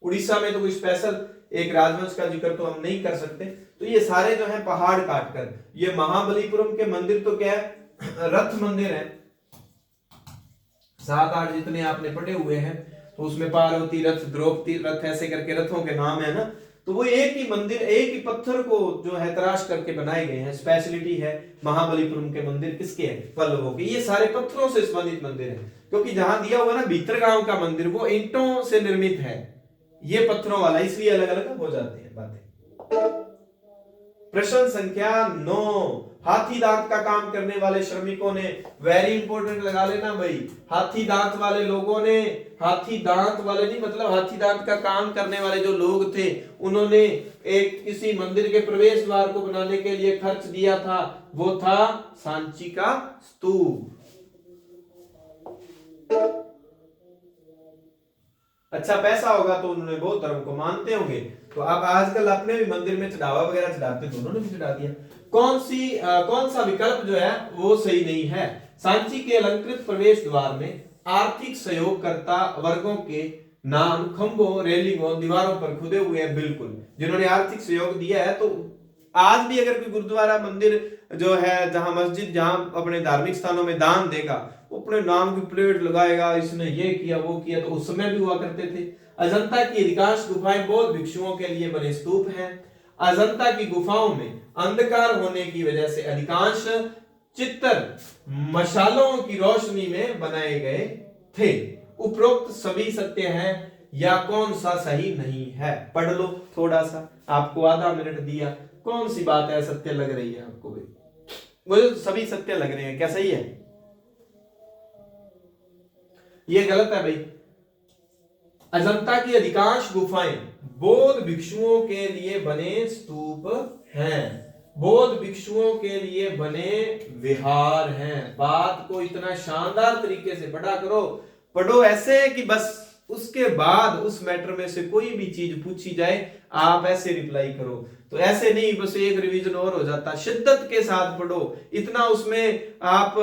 [SPEAKER 1] उड़ीसा में तो कोई स्पेशल एक राजवंश का जिक्र तो हम नहीं कर सकते, तो ये सारे जो है पहाड़ काटकर। ये महाबलीपुरम के मंदिर तो क्या है, रथ मंदिर है, 7-8 जितने आपने पढ़े हुए हैं, तो उसमें पार्वती रथ, द्रौपदी रथ, ऐसे करके रथों के नाम है ना, तो वो एक ही मंदिर, एक ही पत्थर को जो है तराश करके बनाए गए हैं। स्पेशलिटी है महाबलीपुरम के मंदिर किसके हैं, पल्लवों के। ये सारे पत्थरों से संबंधित मंदिर है, क्योंकि जहां दिया हुआ ना भीतरगांव का मंदिर वो ईंटों से निर्मित है, ये पत्थरों वाला, इसलिए अलग अलग हो जाते हैं बातें। प्रश्न संख्या 9, हाथी दांत का काम करने वाले श्रमिकों ने, वेरी इंपॉर्टेंट लगा लेना भाई, हाथी दांत वाले लोगों ने, हाथी दांत वाले नहीं मतलब हाथी दांत का काम करने वाले जो लोग थे उन्होंने एक किसी मंदिर के प्रवेश द्वार को बनाने के लिए खर्च दिया था, वो था सांची का स्तूप। अच्छा पैसा होगा तो उन्होंने बौद्ध धर्म को मानते होंगे, तो आप आजकल अपने भी मंदिर में चढ़ावा वगैरह चढ़ाते, तो उन्होंने भी चढ़ा दिया। कौन सा विकल्प जो है वो सही नहीं है? सांची के अलंकृत प्रवेश द्वार में आर्थिक सहयोगकर्ता वर्गों के नाम खंभों, रेलिंगों, दीवारों पर खुदे हुए हैं। बिल्कुल, जिन्होंने आर्थिक सहयोग दिया है, तो आज भी अगर कोई गुरुद्वारा, मंदिर जो है, जहां मस्जिद, जहां अपने धार्मिक स्थानों में दान देगा, अपने नाम की प्लेट लगाएगा, इसने ये किया वो किया, तो उस समय भी हुआ करते थे। अजंता की अधिकांश गुफाएं बौद्ध भिक्षुओं के लिए बने स्तूप हैं। अजंता की गुफाओं में अंधकार होने की वजह से अधिकांश चित्र मशालों की रोशनी में बनाए गए थे। उपरोक्त सभी सत्य हैं या कौन सा सही नहीं है? पढ़ लो थोड़ा सा, आपको आधा मिनट दिया, कौन सी बात है सत्य लग रही है आपको भाई? मुझे सभी सत्य लग रहे हैं, क्या सही है? ये गलत है भाई। अजंता की अधिकांश गुफाएं बौद्ध भिक्षुओं के लिए बने स्तूप हैं, बौद्ध भिक्षुओं के लिए बने विहार हैं। बात को इतना शानदार तरीके से पढ़ा करो, पढ़ो ऐसे कि बस उसके बाद उस मैटर में से कोई भी चीज पूछी जाए आप ऐसे रिप्लाई करो। तो ऐसे नहीं बस एक रिवीजन और हो जाता, शिद्दत के साथ पढ़ो, इतना उसमें आप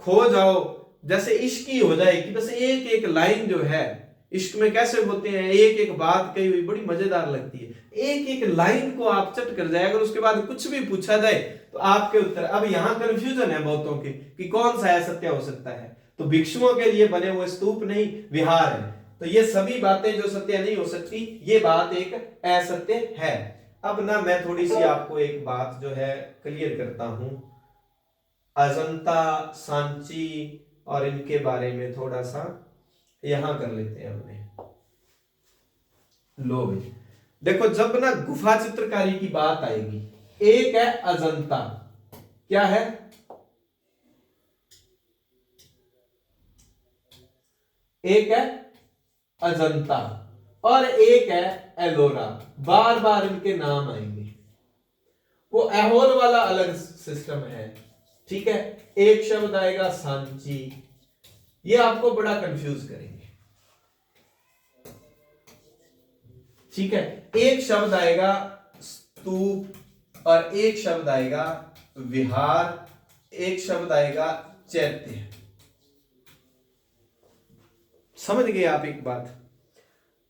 [SPEAKER 1] खो जाओ जैसे इश्क ही हो जाए कि बस एक एक लाइन जो है, इश्क में कैसे होते हैं एक एक बात कही हुई बड़ी मजेदार लगती है, एक एक लाइन को आप चट कर जाए, अगर उसके बाद कुछ भी पूछा जाए तो आपके उत्तर। अब यहां कंफ्यूजन है बहुतों के कि कौन सा असत्य हो सकता है, तो भिक्षुओं के लिए बने हुए स्तूप नहीं विहार है, तो ये सभी बातें जो सत्य नहीं हो सकती ये बात एक असत्य है। अब ना मैं थोड़ी सी आपको एक बात जो है क्लियर करता हूं, अजंता सांची और इनके बारे में थोड़ा सा यहां कर लेते हैं हमने। लो भाई देखो, जब ना गुफा चित्रकारी की बात आएगी, एक है अजंता, क्या है, एक है अजंता और एक है एलोरा, बार बार इनके नाम आएंगे। वो एहोल वाला अलग सिस्टम है, ठीक है। एक शब्द आएगा सांची, ये आपको बड़ा कंफ्यूज करेंगे, ठीक है। एक शब्द आएगा स्तूप और एक शब्द आएगा विहार, एक शब्द आएगा चैत्य। समझ गए आप एक बात,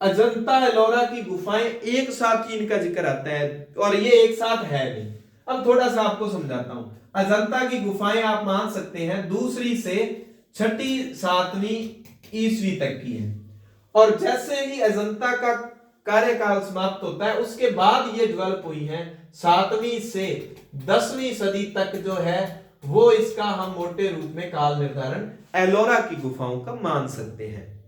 [SPEAKER 1] अजंता एलोरा की गुफाएं एक साथ ही इनका जिक्र आता है और ये एक साथ है नहीं। अब थोड़ा सा आपको समझाता हूं, अजंता की गुफाएं आप मान सकते हैं दूसरी से छठी सातवीं ईस्वी तक की है, और जैसे ही अजंता का कार्यकाल समाप्त होता है उसके बाद ये डेवलप हुई है, 7वीं से 10वीं सदी तक जो है वो इसका हम मोटे रूप में काल निर्धारण एलोरा की गुफाओं का मान सकते हैं।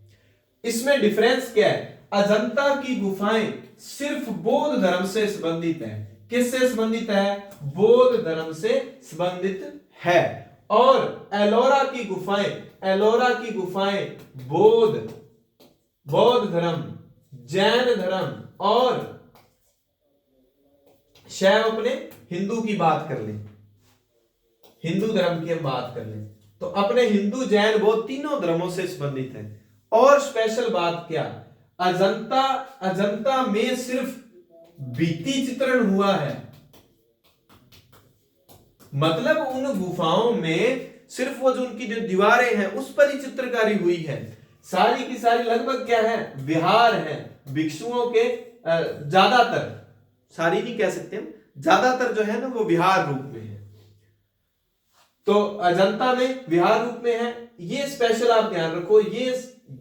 [SPEAKER 1] इसमें डिफरेंस क्या है, अजंता की गुफाएं सिर्फ बौद्ध धर्म से संबंधित है, किससे संबंधित है, बौद्ध धर्म से संबंधित है, और एलोरा की गुफाएं बौद्ध धर्म, जैन धर्म और शैव अपने हिंदू की बात कर ले, हिंदू धर्म की हम बात कर ले तो अपने हिंदू जैन बौद्ध तीनों धर्मों से संबंधित है। और स्पेशल बात क्या, अजंता में सिर्फ भित्ति चित्रण हुआ है, मतलब उन गुफाओं में सिर्फ वो जो उनकी जो दीवारें हैं उस पर ही चित्रकारी हुई है, सारी की सारी लगभग क्या है विहार है, भिक्षुओं के ज्यादातर, सारी नहीं कह सकते हम, ज्यादातर जो है ना वो विहार रूप में है, तो अजंता में विहार रूप में है। ये स्पेशल आप ध्यान रखो, ये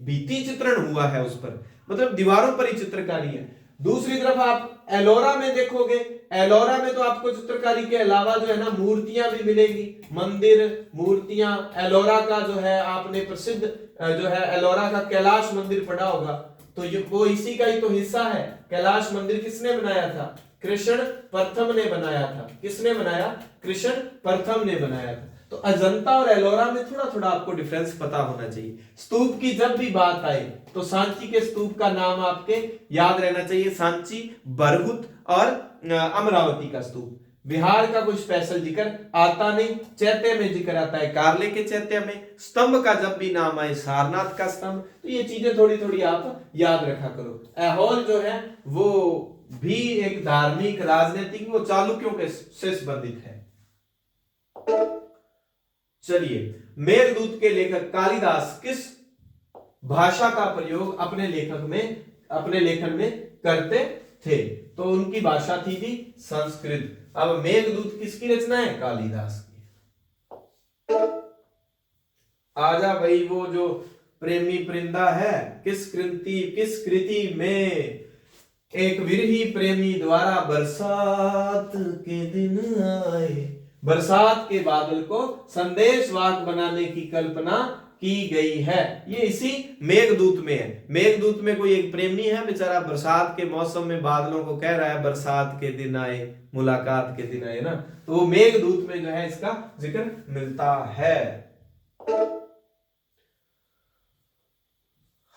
[SPEAKER 1] भित्ति चित्रण हुआ है उस पर, मतलब दीवारों पर ही चित्रकारी है। दूसरी तरफ आप एलोरा में देखोगे, एलोरा में तो आपको चित्रकारी के अलावा जो है ना मूर्तियां भी मिलेगी, मंदिर मूर्तियां, एलोरा का जो है आपने प्रसिद्ध जो है एलोरा का कैलाश मंदिर पढ़ा होगा, तो ये वो इसी का ही तो हिस्सा है। कैलाश मंदिर किसने बनाया था, कृष्ण प्रथम ने बनाया था, किसने बनाया, कृष्ण प्रथम ने बनाया था। तो अजंता और एलोरा में थोड़ा थोड़ा आपको डिफरेंस पता होना चाहिए। स्तूप की जब भी बात आए तो सांची के स्तूप का नाम आपके याद रहना चाहिए, सांची, बरहुत और अमरावती का स्तूप। विहार का कुछ स्पेशल जिक्र आता नहीं, चैत्य में जिक्र आता है कार्ले के चैत्य में, स्तंभ का जब भी नाम आए सारनाथ का स्तंभ, तो ये चीजें थोड़ी थोड़ी आप याद रखा करो। ऐहोल जो है वो भी एक धार्मिक राजनीतिक, वो चालुक्यों के से संबंधित है। चलिए, मेघदूत के लेखक कालिदास किस भाषा का प्रयोग अपने लेखन में करते थे, तो उनकी भाषा थी जी संस्कृत। अब मेघदूत किसकी रचना है, कालिदास की। आजा भाई, वो जो प्रेमी परिंदा है, किस कृति में एक विरही प्रेमी द्वारा बरसात के दिन आए, बरसात के बादल को संदेश वाहक बनाने की कल्पना की गई है, ये इसी मेघदूत में है। मेघदूत में कोई एक प्रेमी है बेचारा, बरसात के मौसम में बादलों को कह रहा है बरसात के दिन आए, मुलाकात के दिन आए ना, तो वो मेघदूत में जो है इसका जिक्र मिलता है।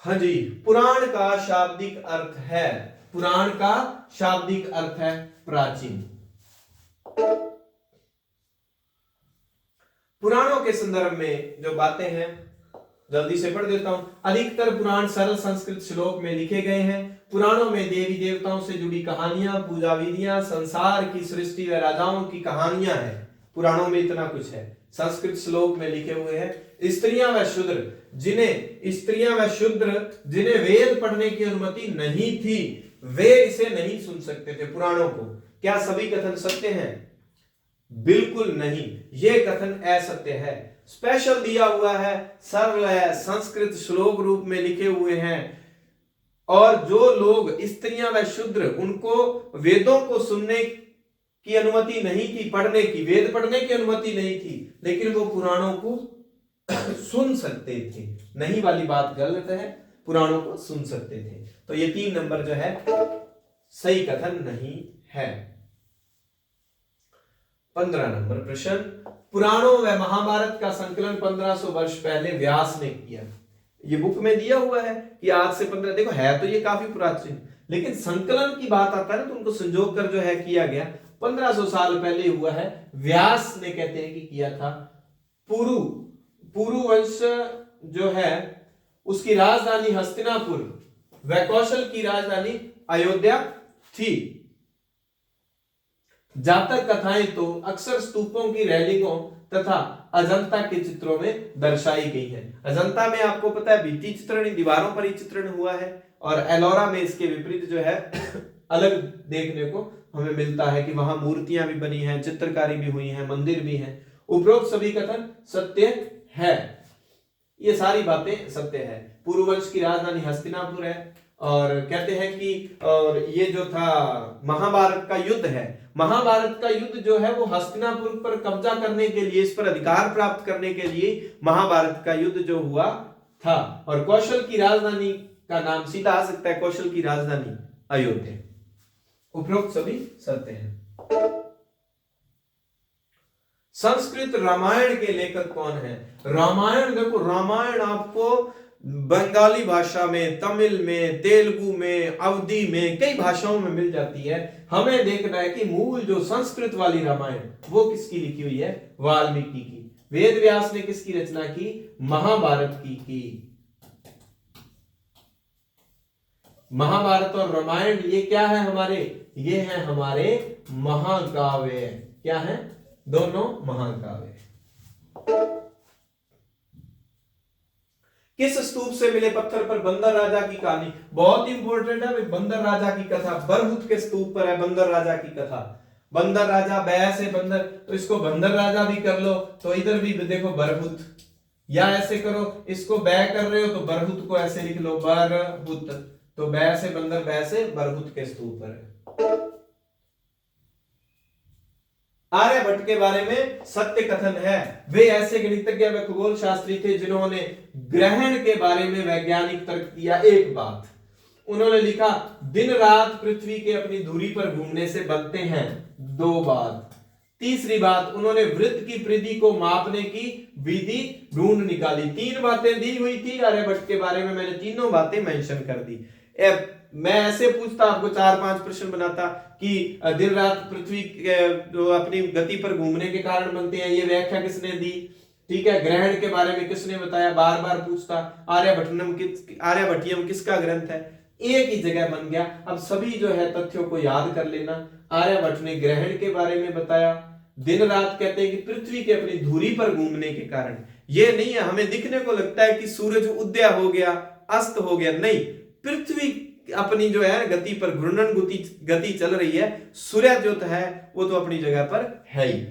[SPEAKER 1] हाँ जी, पुराण का शाब्दिक अर्थ है, पुराण का शाब्दिक अर्थ है प्राचीन। पुराणों के संदर्भ में जो बातें हैं जल्दी से पढ़ देता हूं। अधिकतर पुराण सरल संस्कृत श्लोक में लिखे गए हैं। पुराणों में देवी देवताओं से जुड़ी कहानियां, पूजा विधियां, संसार की सृष्टि व राजाओं की कहानियां हैं। पुराणों में इतना कुछ है, संस्कृत श्लोक में लिखे हुए हैं। स्त्रियां व शूद्र जिन्हें वेद पढ़ने की अनुमति नहीं थी, वे इसे नहीं सुन सकते थे पुराणों को। क्या सभी कथन सत्य हैं? बिल्कुल नहीं, ये कथन असत्य है। स्पेशल दिया हुआ है, सरल है, संस्कृत श्लोक रूप में लिखे हुए हैं। और जो लोग स्त्रियां व शूद्र, उनको वेदों को सुनने की अनुमति नहीं थी, पढ़ने की, वेद पढ़ने की अनुमति नहीं थी, लेकिन वो पुराणों को सुन सकते थे। नहीं वाली बात गलत है, पुराणों को सुन सकते थे। तो ये 3 नंबर जो है सही कथन नहीं है। 15 नंबर प्रश्न, पुराणों व महाभारत का संकलन 1500 वर्ष पहले व्यास ने किया। ये बुक में दिया हुआ है कि आज से 15, देखो है तो ये काफी प्राचीन, लेकिन संकलन की बात आता है तो उनको संजोग कर जो है किया गया। 1500 साल पहले हुआ है। व्यास ने कहते हैं कि किया था। पुरु वंश जो है उसकी राजधानी हस्तिनापुर व कौशल की राजधानी अयोध्या थी। जातक कथाएं तो अक्सर स्तूपों की रैलिंगों तथा अजंता के चित्रों में दर्शाई गई है। अजंता में आपको पता है भित्ति चित्रण, दीवारों पर ही चित्रण हुआ है, और एलोरा में इसके विपरीत जो है अलग देखने को हमें मिलता है कि वहां मूर्तियां भी बनी हैं, चित्रकारी भी हुई है, मंदिर भी है। उपरोक्त सभी कथन सत्य है। ये सारी बातें सत्य है। पूर्ववंश की राजधानी हस्तिनापुर है, और कहते हैं कि और ये जो था महाभारत का युद्ध है, महाभारत का युद्ध जो है वो हस्तिनापुर पर कब्जा करने के लिए, इस पर अधिकार प्राप्त करने के लिए महाभारत का युद्ध जो हुआ था। और कौशल की राजधानी का नाम सीधा आ सकता है, कौशल की राजधानी अयोध्या। उपरोक्त सभी सत्य हैं। संस्कृत रामायण के लेखक कौन है? रामायण, देखो रामायण आपको बंगाली भाषा में, तमिल में, तेलुगु में, अवधी में, कई भाषाओं में मिल जाती है। हमें देखना है कि मूल जो संस्कृत वाली रामायण वो किसकी लिखी हुई है? वाल्मीकि की। वेद व्यास ने किसकी रचना की? महाभारत की। महाभारत और रामायण ये क्या है हमारे? ये है हमारे महाकाव्य। क्या है? दोनों महाकाव्य। किस स्तूप से मिले पत्थर पर बंदर राजा की कहानी? बहुत इंपॉर्टेंट है भाई, बंदर राजा की कथा बरहुत के स्तूप पर है। बंदर राजा की कथा, बंदर राजा, बै से बंदर, तो इसको बंदर राजा भी कर लो, तो इधर भी देखो बरहुत, या ऐसे करो, इसको बै कर रहे हो तो बरहुत को ऐसे लिख लो बरहुत, तो बै से बंदर, बै से बरहुत के स्तूप पर है। आर्यभट्ट के बारे में सत्य कथन है, वे ऐसे गणितज्ञ व खगोल शास्त्री थे जिन्होंने ग्रहण के बारे में वैज्ञानिक तर्क दिया। एक बात उन्होंने लिखा, दिन रात पृथ्वी के अपनी धुरी पर घूमने से बनते हैं। 2 बात। तीसरी बात, उन्होंने वृत्त की परिधि को मापने की विधि ढूंढ निकाली। 3 बातें दी हुई थी आर्यभट्ट के बारे में, मैंने तीनों बातें मेंशन कर दी। मैं ऐसे पूछता, आपको 4-5 प्रश्न बनाता कि दिन रात पृथ्वी जो अपनी गति पर घूमने के कारण बनते हैं, ये व्याख्या किसने दी? ठीक है, ग्रहण के बारे में किसने बताया? बार बार पूछता। आर्यभट्टियम किसका ग्रंथ है? एक ही जगह बन गया। अब सभी जो है तथ्यों को याद कर लेना। आर्यभट्ट ने ग्रहण के बारे में बताया, दिन रात कहते हैं कि पृथ्वी के अपनी धुरी पर घूमने के कारण। ये नहीं है हमें दिखने को लगता है कि सूरज उदय हो गया, अस्त हो गया, नहीं, पृथ्वी अपनी जो है गति पर घूर्णन गति चल रही है, सूर्य जो है वो तो अपनी जगह पर है ही।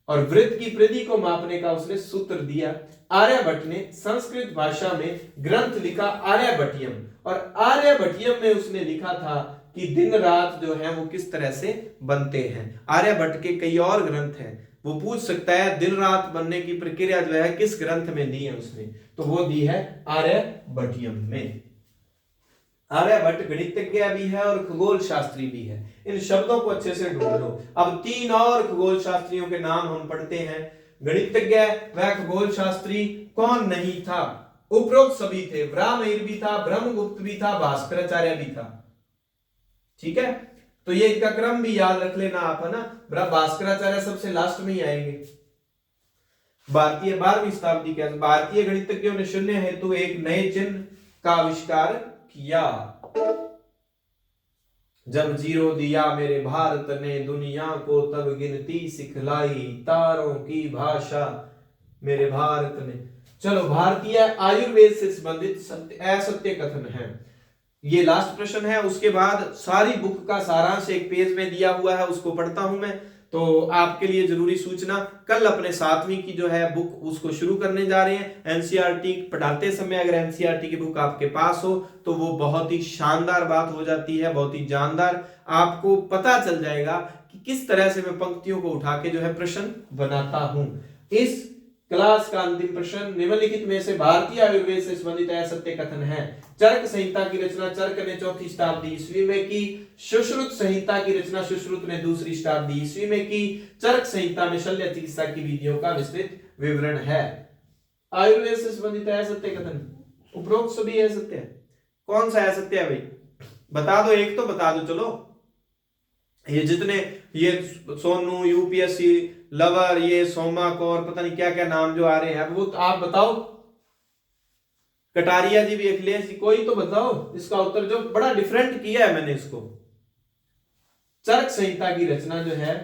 [SPEAKER 1] और वृत्त की परिधि को मापने का उसने सूत्र दिया। आर्यभट्ट ने संस्कृत भाषा में ग्रंथ लिखा आर्यभट्टियम, और आर्यभट्टियम में उसने लिखा था कि दिन रात जो है वो किस तरह से बनते हैं। आर्यभट्ट के कई और ग्रंथ हैं, वो पूछ सकता है दिन रात बनने की प्रक्रिया जो है किस ग्रंथ में दी है उसने, तो वो दी है आर्यभट्टियम में। आर्यभट्ट गणितज्ञ भी है और खगोल शास्त्री भी है। इन शब्दों को अच्छे से ढूंढ लो। अब 3 और खगोल शास्त्रियों के नाम हम पढ़ते हैं। गणितज्ञ व खगोल शास्त्री कौन नहीं था? उपरोक्त सभी थे। ब्राह्मण भी था, ब्रह्मगुप्त भी था, भास्कराचार्य भी था। ठीक है, तो ये इनका क्रम भी याद रख लेना आप, है ना। भास्कराचार्य सबसे लास्ट में ही आएंगे। भारतीय 12वीं शताब्दी के भारतीय गणितज्ञों ने शून्य हेतु एक नए चिन्ह का आविष्कार किया। जब जीरो दिया मेरे भारत ने दुनिया को, तब गिनती सिखलाई तारों की भाषा मेरे भारत ने। चलो, भारतीय आयुर्वेद से संबंधित असत्य कथन है, ये लास्ट प्रश्न है। उसके बाद सारी बुक का सारांश एक पेज में दिया हुआ है, उसको पढ़ता हूं मैं। तो आपके लिए जरूरी सूचना, कल अपने 7वीं की जो है बुक उसको शुरू करने जा रहे हैं। एनसीईआरटी पढ़ाते समय अगर एनसीईआरटी की बुक आपके पास हो तो वो बहुत ही शानदार बात हो जाती है, बहुत ही जानदार। आपको पता चल जाएगा कि किस तरह से मैं पंक्तियों को उठा के जो है प्रश्न बनाता हूं। इस क्लास का अंतिम प्रश्न निम्नलिखित में से भारतीय आयुर्वेद से संबंधित असत्य कथन है। चरक संहिता की रचना चरक ने 4वीं शताब्दी ईस्वी में की। सुश्रुत संहिता की रचना सुश्रुत ने 2री शताब्दी ईस्वी में की। चरक संहिता में शल्य चिकित्सा की विधियों का विस्तृत विवरण है। आयुर्वेद से संबंधित असत्य कथन, उपरोक्त सभी असत्य है। कौन सा असत्य है भाई, बता दो, एक तो बता दो। चलो, ये जितने ये सोनू, यूपीएससी, लवर, ये सोमा कौर, पता नहीं क्या क्या नाम जो आ रहे हैं, वो आप बताओ। कटारिया जी भी, अखिलेश जी, कोई तो बताओ इसका उत्तर, जो बड़ा डिफरेंट किया है मैंने इसको। चरक संहिता की रचना जो है,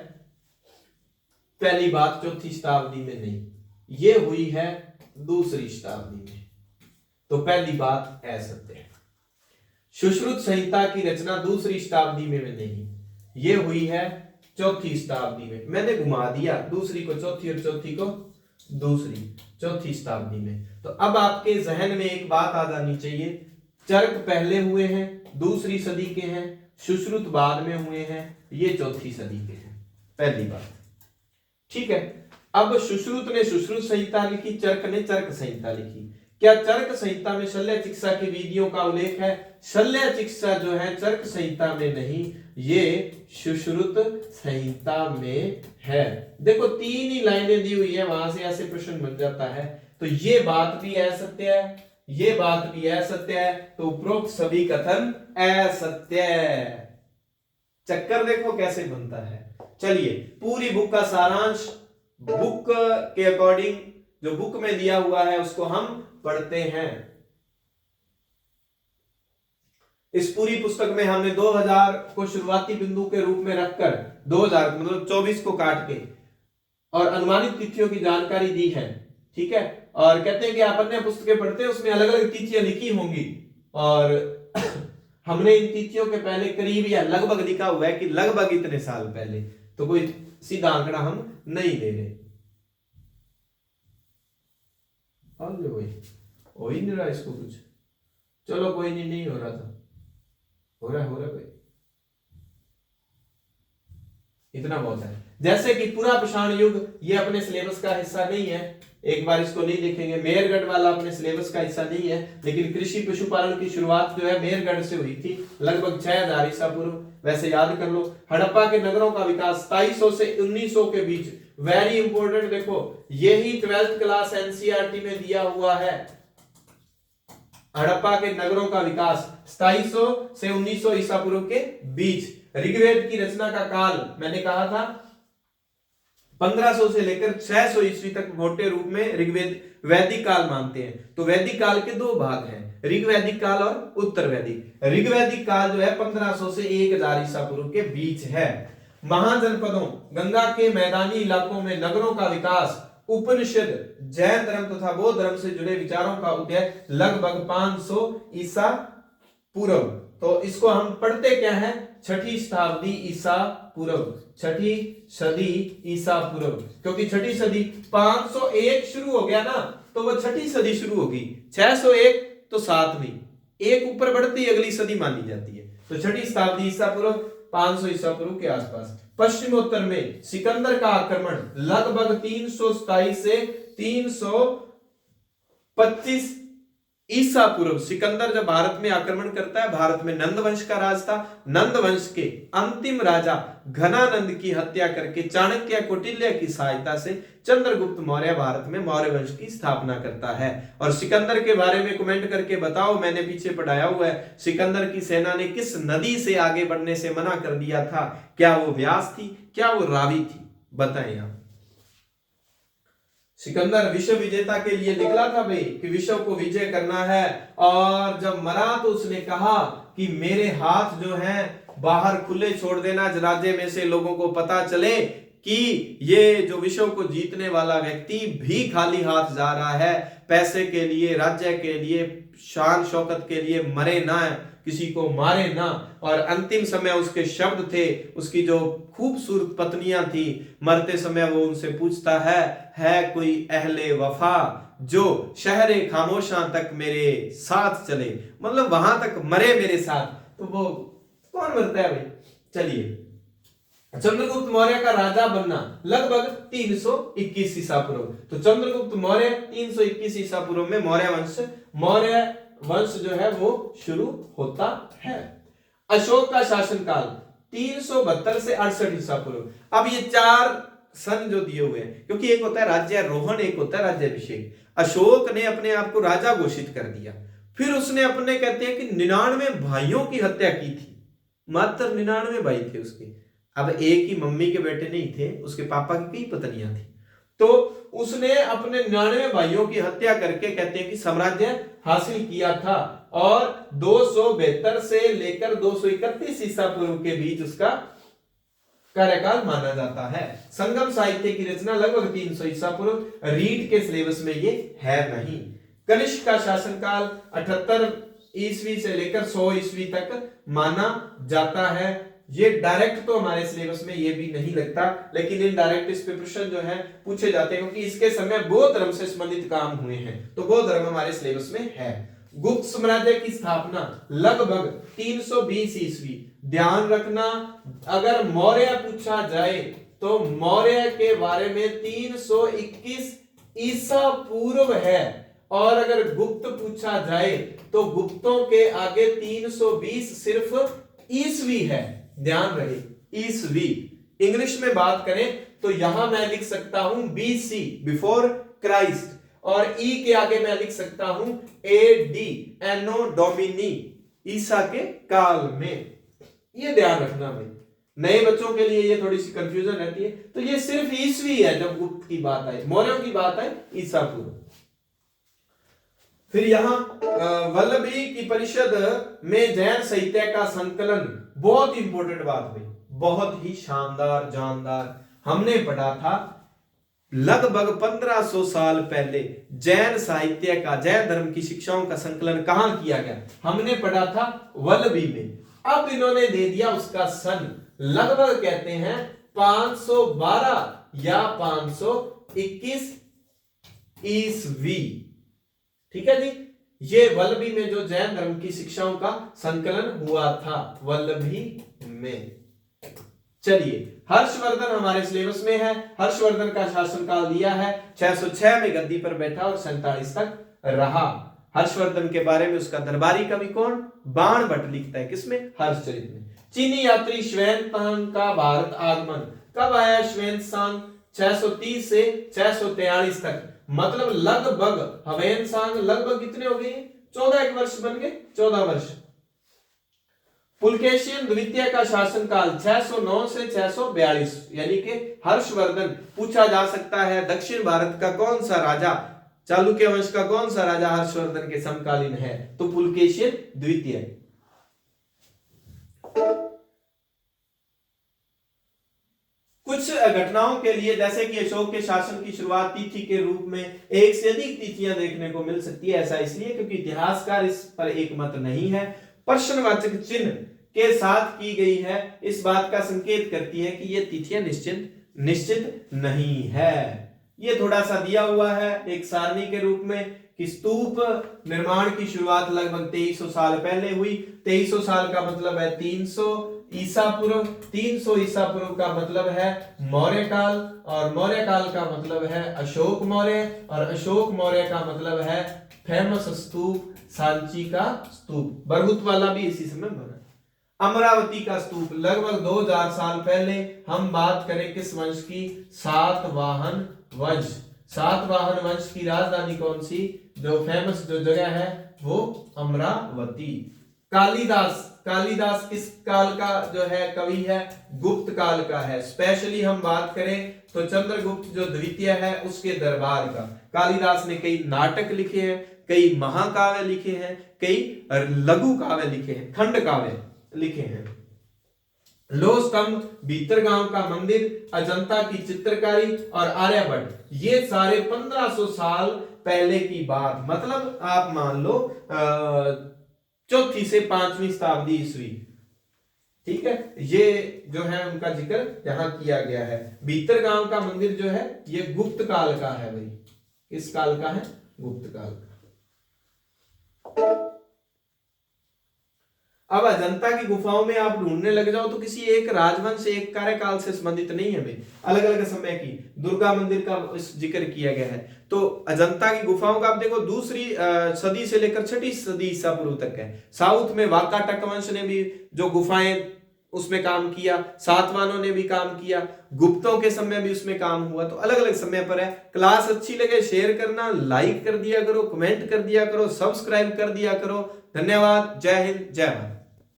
[SPEAKER 1] पहली बात 4वीं शताब्दी में नहीं, ये हुई है 2री शताब्दी में, तो पहली बात असत्य है। सुश्रुत संहिता की रचना 2री शताब्दी में नहीं, ये हुई है 4वीं शताब्दी में। मैंने घुमा दिया, 2री को 4थी और 4थी को 2री, 4वीं शताब्दी में। तो अब आपके जहन में एक बात आ जानी चाहिए, चरक पहले हुए हैं, 2री सदी के हैं, सुश्रुत बाद में हुए हैं, ये 4वीं सदी के हैं, पहली बात। ठीक है, अब सुश्रुत ने सुश्रुत संहिता लिखी, चरक ने चरक संहिता लिखी। क्या चरक संहिता में शल्य चिकित्सा की विधियों का उल्लेख है? शल्य चिकित्सा जो है चरक संहिता में नहीं, ये सुश्रुत संहिता में है। देखो 3 ही लाइनें दी हुई है, वहां से ऐसे प्रश्न बन जाता है। तो ये बात भी असत्य है, ये बात भी असत्य है, तो उपरोक्त सभी कथन असत्य। चक्कर देखो कैसे बनता है। चलिए, पूरी बुक का सारांश बुक के अकॉर्डिंग जो बुक में दिया हुआ है उसको हम पढ़ते हैं। इस पूरी पुस्तक में हमने 2000 को शुरुआती बिंदु के रूप में रखकर 2000 मतलब 24 को काट के और अनुमानित तिथियों की जानकारी दी है। ठीक है, और कहते हैं कि आप अन्य पुस्तकें पढ़ते हैं उसमें अलग अलग तिथियां लिखी होंगी, और हमने इन तिथियों के पहले करीब या लगभग लिखा हुआ है कि लगभग इतने साल पहले, तो कोई सीधा आंकड़ा हम नहीं ले रहे। हो ही नहीं रहा इसको कुछ, चलो कोई नहीं, नहीं हो रहा था, हो रहा भाई, इतना बहुत है। जैसे कि पूरा पाषाण युग ये अपने सिलेबस का हिस्सा नहीं है, एक बार इसको नहीं देखेंगे। मेहरगढ़ वाला अपने सिलेबस का हिस्सा नहीं है, लेकिन कृषि पशुपालन की शुरुआत जो है मेहरगढ़ से हुई थी, लगभग 6000 ईसा पूर्व। वैसे याद कर लो, हड़प्पा के नगरों का विकास 2700 से 1900 के बीच, वेरी इंपॉर्टेंट। देखो यही 12th क्लास एनसीईआरटी में दिया हुआ है। हड़प्पा के नगरों का विकास 2700 से 1900 ईसा पूर्व के बीच। ऋग्वेद की रचना का काल मैंने कहा था 1500 से लेकर 600 ईस्वी तक मोटे रूप में ऋग्वेद वैदिक काल मानते हैं। तो वैदिक काल के 2 भाग हैं, ऋग्वैदिक काल और उत्तर वैदिक। ऋग्वैदिक काल जो है 1500 से 1000 ईसा पूर्व के बीच है। महाजनपदों, गंगा के मैदानी इलाकों में नगरों का विकास, उपनिषद, जैन धर्म तथा बौद्ध धर्म से जुड़े विचारों का उदय लगभग 500 ईसा पूर्व। तो इसको हम पढ़ते क्या है? 6ठी शताब्दी ईसा पूर्व, 6ठी सदी ईसा पूर्व, क्योंकि 6ठी सदी 501 शुरू हो गया ना, तो वो 6ठी सदी शुरू होगी। 601 तो 7वीं, एक ऊपर बढ़ती अगली सदी मानी जाती है। तो 6ठी शताब्दी ईसा पूर्व 500 ईसा पूर्व के आसपास। पश्चिमोत्तर में सिकंदर का आक्रमण लगभग 327 से 325 ईसा पूर्व सिकंदर जब भारत में आक्रमण करता है, भारत में नंद वंश का राज था। नंद वंश के अंतिम राजा घनानंद की हत्या करके चाणक्य कौटिल्य की सहायता से चंद्रगुप्त मौर्य भारत में मौर्य वंश की स्थापना करता है। और सिकंदर के बारे में कमेंट करके बताओ, मैंने पीछे पढ़ाया हुआ है, सिकंदर की सेना ने किस नदी से आगे बढ़ने से मना कर दिया था? क्या वो व्यास थी, क्या वो रावी थी? बताएं आप। सिकंदर विश्व विजेता के लिए निकला था भाई, कि विश्व को विजय करना है। और जब मरा तो उसने कहा कि मेरे हाथ जो हैं बाहर खुले छोड़ देना, राज्य में से लोगों को पता चले कि ये जो विश्व को जीतने वाला व्यक्ति भी खाली हाथ जा रहा है, पैसे के लिए, राज्य के लिए, शान शौकत के लिए मरे ना, किसी को मारे ना। और अंतिम समय उसके शब्द थे, उसकी जो खूबसूरत पत्नियां थी, मरते समय वो उनसे पूछता है कोई अहले वफा जो शहरे खामोशां तक मेरे साथ चले, मतलब वहां तक मरे मेरे साथ। तो वो कौन मरता है भाई? चलिए, चंद्रगुप्त मौर्य का राजा बनना लगभग 321 ईसा पूर्व। तो चंद्रगुप्त मौर्य 321 ईसा पूर्व में मौर्य वंश जो है वो शुरू होता है। अशोक का शासनकाल 372 से 68 ईसा पूर्व। अब ये 4 सन जो दिए हुए हैं, क्योंकि एक होता है राज्यारोहण, एक होता है राज्याभिषेक। अशोक ने अपने आप को राजा घोषित कर दिया, फिर उसने अपने कहते हैं कि 99 भाइयों की हत्या की थी। मात्र 99 भाई थे उसके। अब एक ही मम्मी के बेटे नहीं थे, उसके पापा की कई पत्नियां थी। तो उसने अपने 99 भाइयों की हत्या करके कहते हैं कि साम्राज्य हासिल किया था। और 272 से लेकर 231 ईसा पूर्व के बीच उसका कार्यकाल माना जाता है। संगम साहित्य की रचना लगभग 300 ईसा पूर्व। रीड के सिलेबस में ये है नहीं। कनिष्क का शासनकाल 78 ईस्वी से लेकर 100 ईस्वी तक माना जाता है। ये डायरेक्ट तो हमारे सिलेबस में ये भी नहीं लगता, लेकिन इनडायरेक्ट इस पे प्रश्न जो है पूछे जाते हैं, क्योंकि इसके समय बौद्ध धर्म से संबंधित काम हुए हैं, तो बौद्ध धर्म हमारे सिलेबस में है। गुप्त साम्राज्य की स्थापना लगभग 320 ईस्वी। ध्यान रखना, अगर मौर्य पूछा जाए तो मौर्य के बारे में 321 ईसा पूर्व है, और अगर गुप्त पूछा जाए तो गुप्तों के आगे 320 सिर्फ ईस्वी है। ध्यान रहे, ईस्वी। इंग्लिश में बात करें तो यहां मैं लिख सकता हूं बीसी, बिफोर क्राइस्ट, और ई के आगे मैं लिख सकता हूं एडी, एनो डोमिनी, ईसा के काल में। ये ध्यान रखना भाई, नए बच्चों के लिए ये थोड़ी सी कंफ्यूजन रहती है। तो ये सिर्फ ईस्वी है जब गुप्त की बात आए, मौर्यों की बात आए ईसा पूर्व। फिर यहां वल्लभी की परिषद में जैन साहित्य का संकलन, बहुत इंपॉर्टेंट बात भाई, बहुत ही शानदार जानदार। हमने पढ़ा था लगभग 1500 साल पहले जैन साहित्य का, जैन धर्म की शिक्षाओं का संकलन कहां किया गया? हमने पढ़ा था वल्लभी में। अब इन्होंने दे दिया उसका सन, लगभग कहते हैं 512 या 521 ईस्वी। ठीक है जी, ये वल्लभी में जो जैन धर्म की शिक्षाओं का संकलन हुआ था, वल्लभी में। चलिए, हर्षवर्धन हमारे सिलेबस में है। हर्षवर्धन का शासनकाल दिया है, 606 में गद्दी पर बैठा और 47 तक रहा। हर्षवर्धन के बारे में उसका दरबारी कवि कौन? बाण भट्ट लिखता है, किसमें? हर्षचरित में। चीनी यात्री श्वेन-त्सांग का भारत आगमन कब आया? श्वेन-त्सांग 630 से 643 तक, मतलब लगभग ह्वेन-त्सांग लगभग कितने हो गए? 14 वर्ष बन गए, 14 वर्ष। पुलकेशिन द्वितीय का शासनकाल 609 से 642, यानी कि हर्षवर्धन पूछा जा सकता है दक्षिण भारत का कौन सा राजा, चालुक्य वंश का कौन सा राजा हर्षवर्धन के समकालीन है? तो पुलकेशिन द्वितीय। कुछ घटनाओं के लिए, जैसे कि अशोक के शासन की शुरुआत तिथि के रूप में एक से अधिक तिथियां देखने को मिल सकती है। ऐसा इसलिए क्योंकि इतिहासकार इस पर एक मत नहीं है। प्रश्नवाचक चिन्ह के साथ की गई है, इस बात का संकेत करती है कि ये तिथियां निश्चित नहीं है। ये थोड़ा सा दिया हुआ है एक सारणी के रूप में कि स्तूप निर्माण की शुरुआत लगभग 2300 साल पहले हुई। 2300 साल का मतलब है 300 ईसा पूर्व। 300 ईसा पूर्व का मतलब है मौर्य काल, और मौर्य काल का मतलब है अशोक मौर्य, और अशोक मौर्य का मतलब है फेमस स्तूप सांची का स्तूप, बरहुत वाला भी इसी समय बना। अमरावती का स्तूप लगभग 2000 साल पहले। हम बात करें किस वंश की, सातवाहन वंश। सातवाहन वंश की राजधानी कौन सी, जो फेमस जो जगह है वो अमरावती। कालिदास, कालिदास किस काल का जो है कवि है, गुप्त काल का है। स्पेशली हम बात करें तो चंद्रगुप्त जो द्वितीय है उसके दरबार का। कालिदास ने कई नाटक लिखे हैं, कई महाकाव्य लिखे हैं, कई लघु काव्य लिखे हैं, खंड काव्य लिखे हैं। लोह स्तंभ, भीतरगांव का मंदिर, अजंता की चित्रकारी और आर्यभट्ट, ये सारे 1500 साल पहले की बात, मतलब आप मान लो 4वीं से 5वीं शताब्दी ईस्वी, ठीक है। ये जो है उनका जिक्र यहां किया गया है। भीतरगांव का मंदिर जो है ये गुप्त काल का है भाई। किस काल का है, गुप्त काल का। अब अजंता की गुफाओं में आप ढूंढने लग जाओ तो किसी एक राजवंश एक कार्यकाल से संबंधित नहीं है भाई, अलग अलग समय की। दुर्गा मंदिर का इस जिक्र किया गया है। तो अजंता की गुफाओं का आप देखो 2री सदी से लेकर 6ठी सदी ईसा पूर्व तक है। साउथ में वाकाटक वंश ने भी जो गुफाएं उसमें काम किया, सातवाहनों ने भी काम किया, गुप्तों के समय भी उसमें काम हुआ। तो अलग अलग समय पर है। क्लास अच्छी लगे शेयर करना, लाइक कर दिया करो, कमेंट कर दिया करो, सब्सक्राइब कर दिया करो। धन्यवाद। जय हिंद, जय भारत।